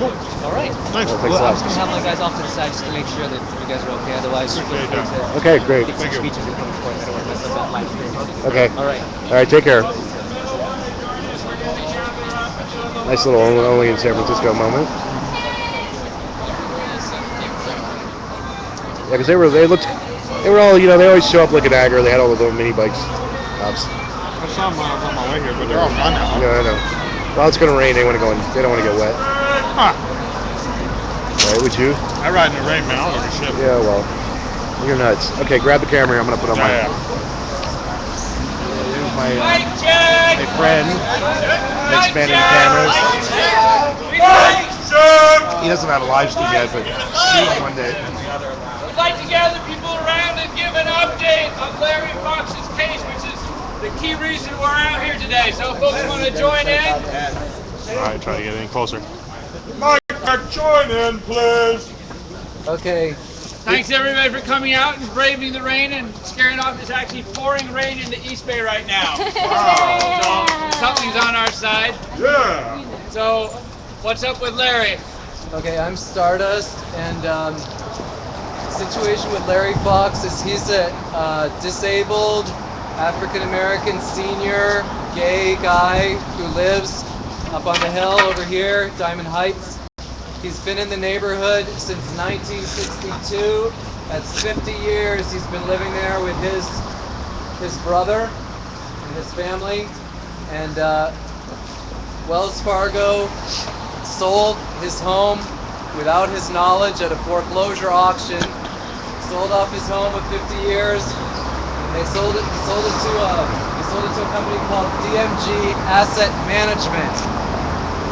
Cool.
All right.
Thanks.
Well,
Well,
a lot.
I'm just gonna have my guys off to the side just to make sure that you guys are okay. Otherwise, feel free
Okay,
to
Okay, great.
get some
Thank you.
speeches that come forth. I don't want to mess up that live stream.
Okay.
All right.
All right, take care. Nice little only in San Francisco moment. Yeah, because they were all, they always show up looking aggro. They had all the little mini bikes. Ops.
I saw them when I was on my way here, but they're all gone now.
Yeah, I know. Well, it's gonna rain. They don't want to get wet.
Huh.
Right? Would you?
I ride in the rain, man. I don't give a shit.
Yeah. Well, you're nuts. Okay, grab the camera. I'm gonna put on my.
Yeah.
Here's my friend. Expanding the cameras. He doesn't have a live stream yet, but soon one day.
I'd like to gather people around and give an update on Larry Fox's case, which is the key reason we're out here today. So if folks want to join in.
All right, try to get in closer. Mike, join in, please.
Okay.
Thanks everybody for coming out and braving the rain and scaring off. It's actually pouring rain in the East Bay right now. Wow. So something's on our side.
Yeah.
So what's up with Larry?
Okay, I'm Stardust, and situation with Larry Fox is he's a disabled African-American senior gay guy who lives up on the hill over here, Diamond Heights. He's been in the neighborhood since 1962. That's 50 years he's been living there with his brother and his family. And Wells Fargo sold his home without his knowledge at a foreclosure auction. Sold off his home of 50 years. And they sold it to a company called DMG Asset Management.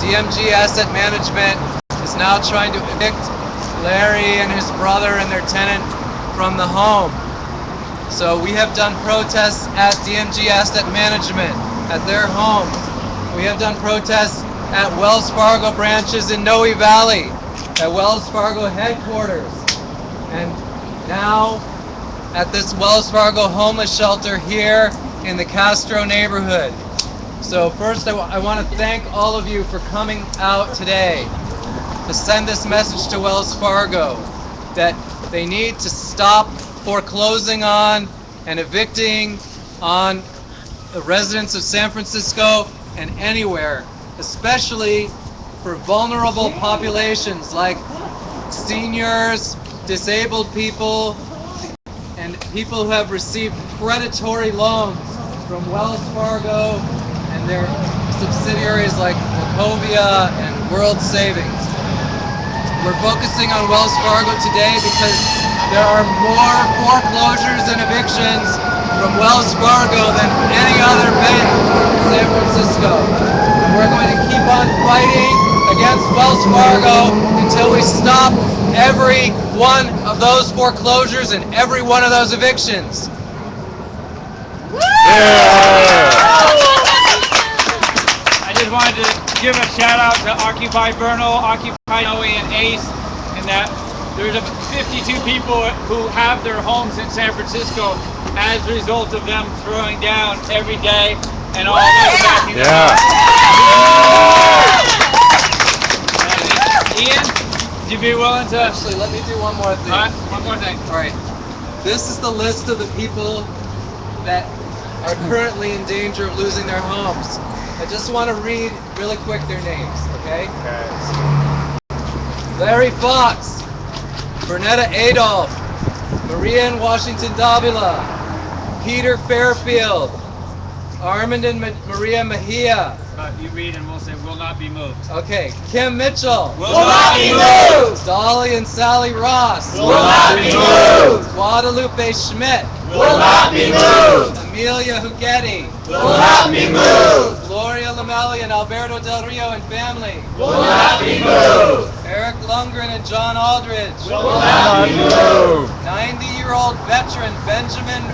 DMG Asset Management is now trying to evict Larry and his brother and their tenant from the home. So we have done protests at DMG Asset Management at their home. We have done protests at Wells Fargo branches in Noe Valley, at Wells Fargo headquarters. And now at this Wells Fargo homeless shelter here in the Castro neighborhood. So first I want to thank all of you for coming out today to send this message to Wells Fargo that they need to stop foreclosing on and evicting on the residents of San Francisco and anywhere, especially for vulnerable populations like seniors, disabled people, and people who have received predatory loans from Wells Fargo and their subsidiaries like Wachovia and World Savings. We're focusing on Wells Fargo today because there are more foreclosures and evictions from Wells Fargo than any other bank in San Francisco. And we're going to keep on fighting against Wells Fargo until we stop every one of those foreclosures and every one of those evictions.
I just wanted to give a shout out to Occupy Bernal, Occupy Noe, and Ace, and that there's 52 people who have their homes in San Francisco as a result of them throwing down every day and all those backing them up. Ian, would you be willing to?
Actually, let me do one more thing.
One more thing.
All right. This is the list of the people that are currently in danger of losing their homes. I just want to read really quick their names, okay? Larry Fox, Bernetta Adolph, Maria and Washington Davila, Peter Fairfield, Armand and Maria Mejia.
You read and we'll say will not be moved.
Okay, Kim Mitchell.
Will not be moved.
Dolly and Sally Ross.
Will not be moved.
Guadalupe Schmidt.
Will not be moved.
Amelia Hugetti.
Will not be moved.
Gloria Lamelli and Alberto Del Rio and family.
Will not be moved.
Eric Lundgren and John Aldridge.
Will not be moved.
90-year-old veteran Benjamin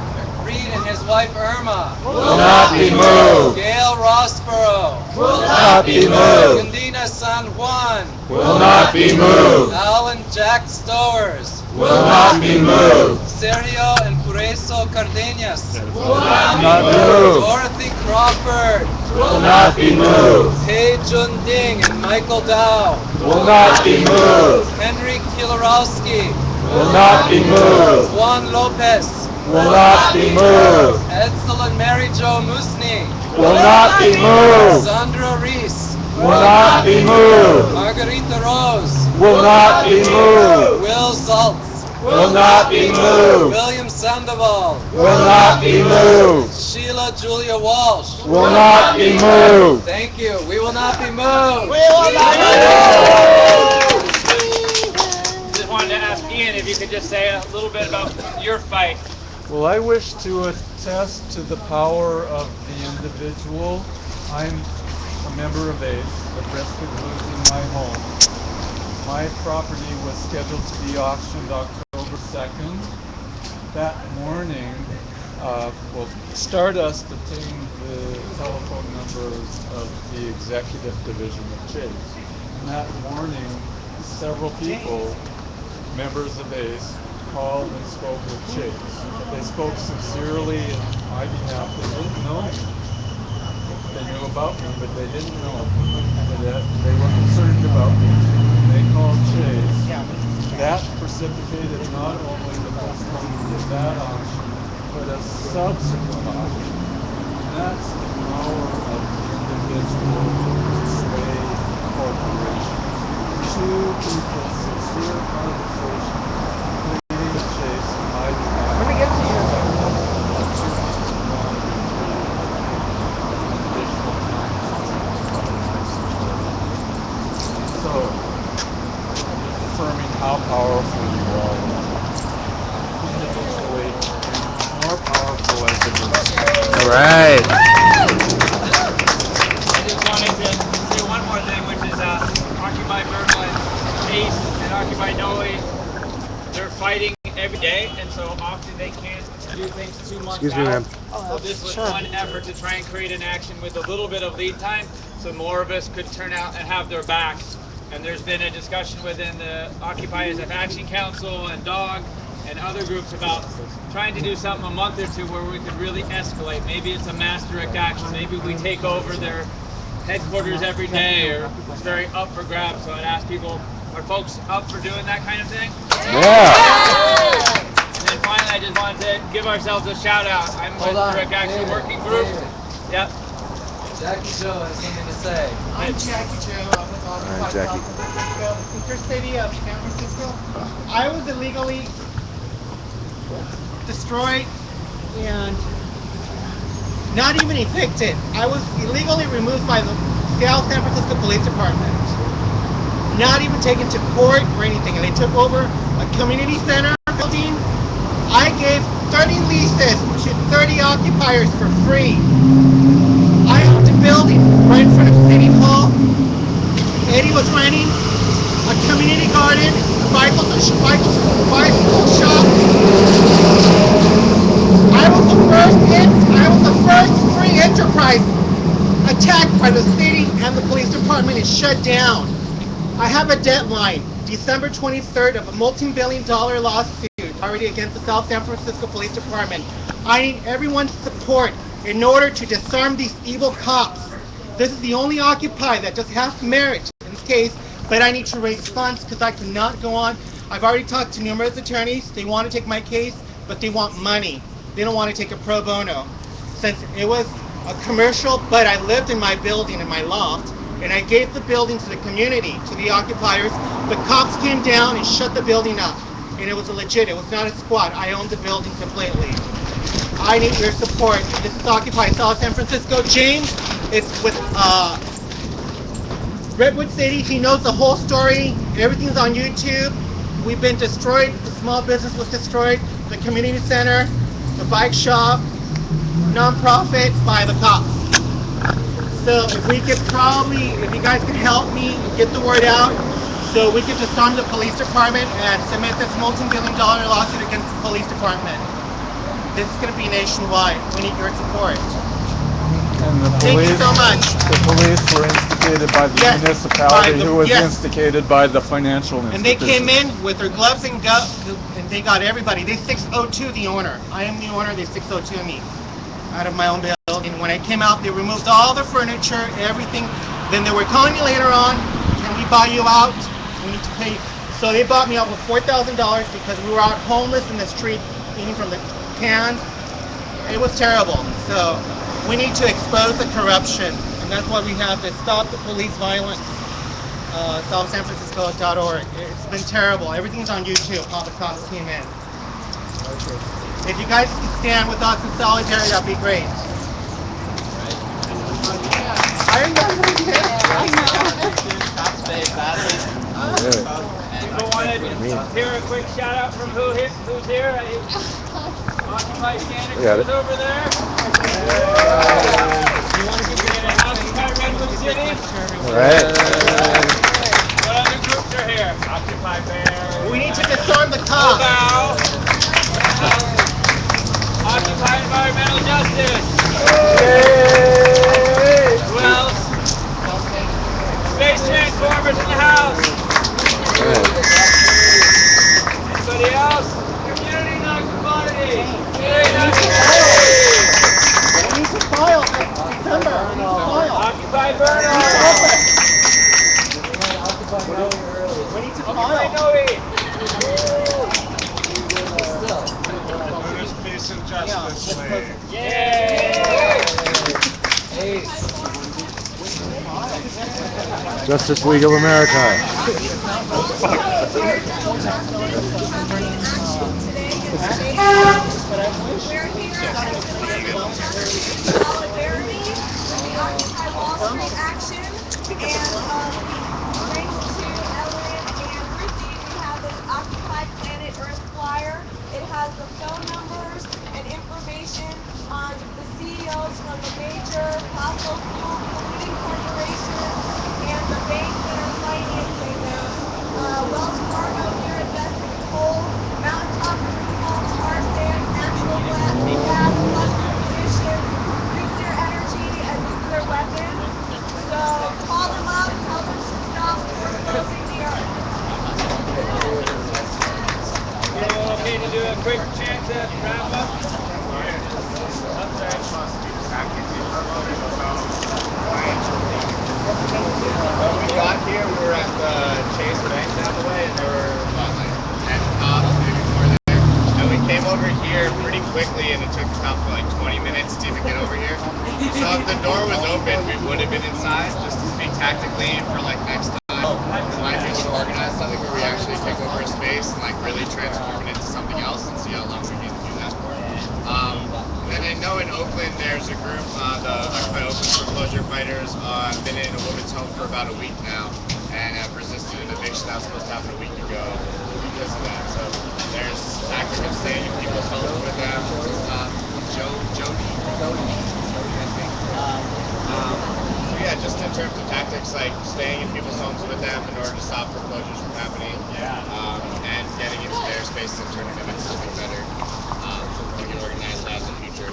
Reed and his wife Irma.
Will not be moved.
Gail Rossborough.
Will not be moved.
Candina San Juan.
Will not be moved.
Alan Jack Stowers.
Will not be moved.
Sergio and Pureso Cardenas.
Will not be moved.
Dorothy Crawford.
Will not be moved.
Hei Jun Ding and Michael Dow.
Will not be moved.
Henry Kilarowski.
Will not be moved.
Juan Lopez.
Will not be moved.
Edsel and Mary Jo Musni.
Will not be moved.
Sandra Reese.
Will not be moved.
Margarita Rose.
Will not be moved.
Will Saltz.
Will not be moved.
William Sandoval.
Will not be moved.
Sheila Julia Walsh.
Will not be moved.
Thank you. We will not be moved.
We will not be moved. Just wanted to ask Ian if you could just say a little bit about your fight.
Well, I wish to attest to the power of the individual. I'm a member of ACE, at risk of losing my home. My property was scheduled to be auctioned October 2nd. That morning, Stardust obtained the telephone numbers of the executive division of Chase. And that morning, several people, members of ACE, called and spoke with Chase. They spoke sincerely on my behalf. They didn't know me. They knew about me, but they didn't know me. They were concerned about me. They called Chase. That precipitated not only the postponement of that auction, but a subsequent auction. And that's the power of the individual to sway corporations. Two people, sincere conversation.
Let me get to you.
So, affirming how powerful you are. Individually, more powerful as a group.
All right.
I just wanted to say one more thing, which is Occupy Bernal and Ace and Occupy Noe, they're fighting every day, and so often they can't do things 2 months
Excuse me,
out.
ma'am.
So this was one effort to try and create an action with a little bit of lead time, so more of us could turn out and have their backs. And there's been a discussion within the Occupy SF Action Council and DOG and other groups about trying to do something a month or two where we could really escalate. Maybe it's a mass direct action. Maybe we take over their headquarters every day, or it's very up for grabs. So I'd ask people, are folks up for doing that kind of thing?
Yeah.
And then finally, I just wanted to give ourselves a shout out. I'm with Direct Action Working Group. Yep.
Jackie Joe has something to say.
I'm Jackie Joe. I'm with Occupy
Jackie.
San Francisco, sister city of San Francisco. I was illegally destroyed and not even evicted. I was illegally removed by the South San Francisco Police Department. Not even taken to court or anything. And they took over a community center building. I gave 30 leases to 30 occupiers for free. I owned a building right in front of City Hall. Eddie was renting a community garden, a bicycle shop. I was the first free enterprise attacked by the city and the police department and shut down. I have a deadline, December 23rd, of a multi-billion-dollar lawsuit already against the South San Francisco Police Department. I need everyone's support in order to disarm these evil cops. This is the only Occupy that just has merit in this case, but I need to raise funds because I cannot go on. I've already talked to numerous attorneys. They want to take my case, but they want money. They don't want to take a pro bono. Since it was a commercial, but I lived in my building, in my loft, and I gave the building to the community, to the occupiers. The cops came down and shut the building up, and it was legit. It was not a squat. I owned the building completely. I need your support. This is Occupy South San Francisco. James is with Redwood City. He knows the whole story. Everything's on YouTube. We've been destroyed. The small business was destroyed. The community center, the bike shop, non-profit by the cops. So if we could if you guys could help me get the word out, so we could disarm the police department and submit this multi-billion-dollar lawsuit against the police department. This is going to be nationwide. We need your support.
And the
Thank you
police,
so much.
the police were instigated by the
Yes,
municipality,
by the-
who was
yes.
instigated by the financial
And they
institution.
came in with their gloves and they got everybody. They 602 the owner. I am the owner. They 602 me out of my own building. When I came out, they removed all the furniture, everything. Then they were calling me later on, can we buy you out? We need to pay. So they bought me out with $4,000 because we were out homeless in the street, eating from the cans. It was terrible. So we need to expose the corruption, and that's why we have this Stop the Police Violence, SouthSanFrancisco.org. It's been terrible. Everything's on YouTube, how the cops came in. If you guys can stand with us in solidarity, that'd be great. I remember
People wanted to hear a quick shout out from who's here? Occupy Santa
Yeah.
Cruz over there. You want to give me an Occupy Redwood City?
All right.
What other groups are here? Occupy Bear.
we need to disarm the cops.
Bow. Occupy Environmental Justice. Who else? Space Transformers in the house. Anybody else? Community non-commodity. Community non-commodity.
We need to file December. File.
Occupy Burno.
We need to
Occupy
file.
Noe.
Peace and Justice League.
Yay!
Justice League of America.
We're here solidarity with the Occupy Wall Street action, and thanks to Ellen and Ricky, we have this Occupy Planet Earth flyer. It has the phone numbers and information on the CEOs from the major fossil fuel polluting corporations and the banks that are financing them. Wells Fargo here invested in coal, mountaintop removal, tar sands, natural gas, cluster munitions, nuclear energy, and nuclear weapons. So call them up, tell them to stop foreclosing the earth.
Okay to do
quickly, and it took about like 20 minutes to even get over here. So if the door was open, we would have been inside, just to speak tactically for like next time. We might be able to organize something where we actually take over a space and like really transform it into something else and see how long we can do that for. And then I know in Oakland there's a group, the Occupy Oakland foreclosure fighters, been in a woman's home for about a week now and have resisted an eviction that was supposed to happen a week ago because of that. So there's activists staying in people's homes with them. Jody, I think. So yeah, just in terms of tactics, like staying in people's homes with them in order to stop foreclosures from happening, and getting into their spaces and turning them into something better. We can organize that in the future.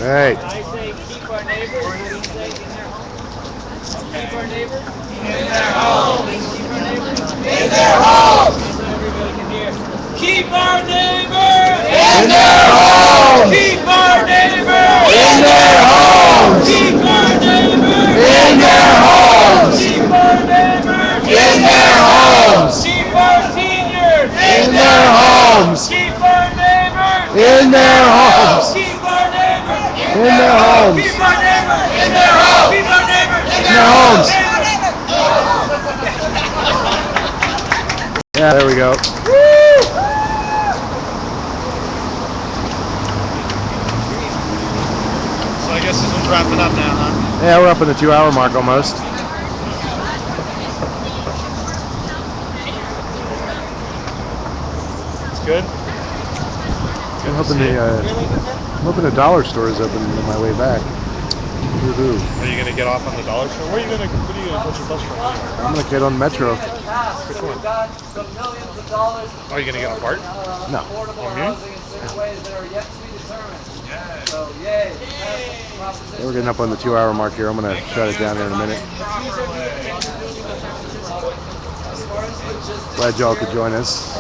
Right.
I say keep our neighbors, we say in their homes. Keep our neighbors
In their homes.
Keep our neighbors
In their homes.
so everybody can hear. Keep our neighbors
In their homes.
Keep our neighbors
In their homes.
Keep our neighbors
In their homes.
Keep our neighbors
In their homes.
Keep our seniors
In their homes.
Keep our neighbors
In their homes.
Keep our neighbors
In their homes.
Keep our neighbors
In their homes.
Keep our neighbors
In their homes.
Yeah, there we go.
So I guess this one's wrapping up now, huh?
Yeah, we're up in the 2-hour mark almost.
It's good.
I'm hoping the dollar store is open on my way back. Woohoo.
Are you gonna get off on the dollar store? Where are you gonna put your bus from?
I'm gonna get on Metro.
Which one? Oh, you gonna get on BART?
No.
On Muni?
We're getting up on the 2-hour mark here. I'm gonna shut it down here in a minute. Glad y'all could join us.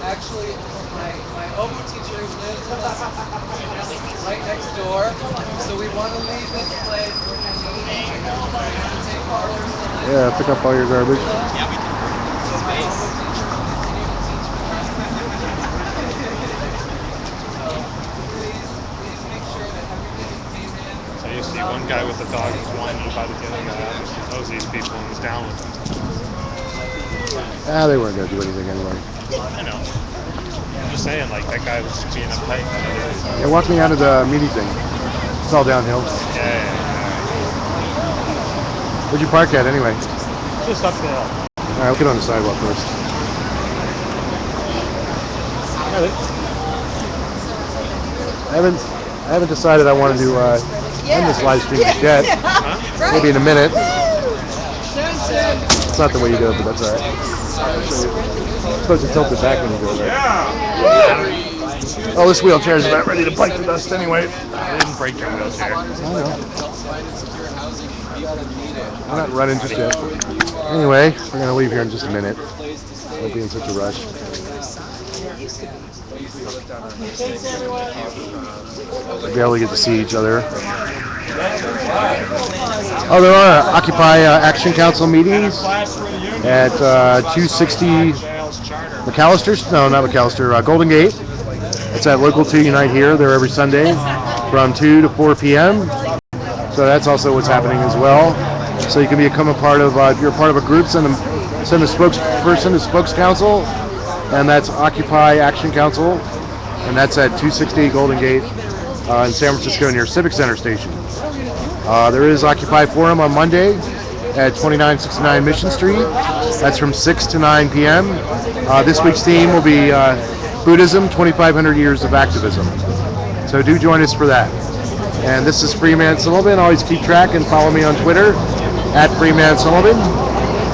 Actually, my Obo teacher lives right next door, so we want to leave this place for take orders.
Yeah, pick up all your garbage.
Yeah, we can. So my Obo teacher will continue to teach for us. So please make sure that everything is clean in.
So you see one guy with the dog who's whining about the other guy. He knows these people and he's down with them.
They weren't gonna do anything anyway.
I know. I'm just saying, like, that guy was just being uptight.
Yeah, walk me out of the meaty thing. It's all downhill.
Yeah.
Where'd you park at anyway?
Just up the hill.
Alright, I'll get on the sidewalk first. I haven't decided I wanted to end this live stream yet. Maybe in a minute. It's not the way you do it, but that's alright. You're supposed to tilt it back when you do it. Right? Oh, this wheelchair is about ready to bite the dust anyway.
I didn't break your wheelchair.
I know. I'm not running just yet. Anyway, we're going to leave here in just a minute. Don't be in such a rush. We'll be able to get to see each other. Oh, there are Occupy Action Council meetings at 260 McAllister. No, not McAllister. Golden Gate. It's at Local 2 Unite here. They're every Sunday from 2 to 4 p.m. So that's also what's happening as well. So you can become a part of, if you're a part of a group, send a spokesperson to Spokes Council, and that's Occupy Action Council, and that's at 260 Golden Gate in San Francisco near Civic Center Station. There is Occupy Forum on Monday at 2969 Mission Street. That's from 6 to 9 p.m. This week's theme will be Buddhism, 2,500 Years of Activism. So do join us for that. And this is Freeman Sullivan. Always keep track and follow me on Twitter at Freeman Sullivan,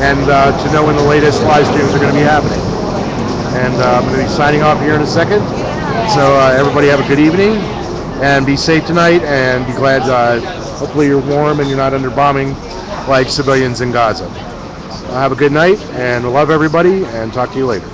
and to know when the latest live streams are going to be happening. And I'm going to be signing off here in a second. So everybody have a good evening and be safe tonight, and be glad. Hopefully you're warm and you're not under bombing like civilians in Gaza. Have a good night and love everybody, and talk to you later.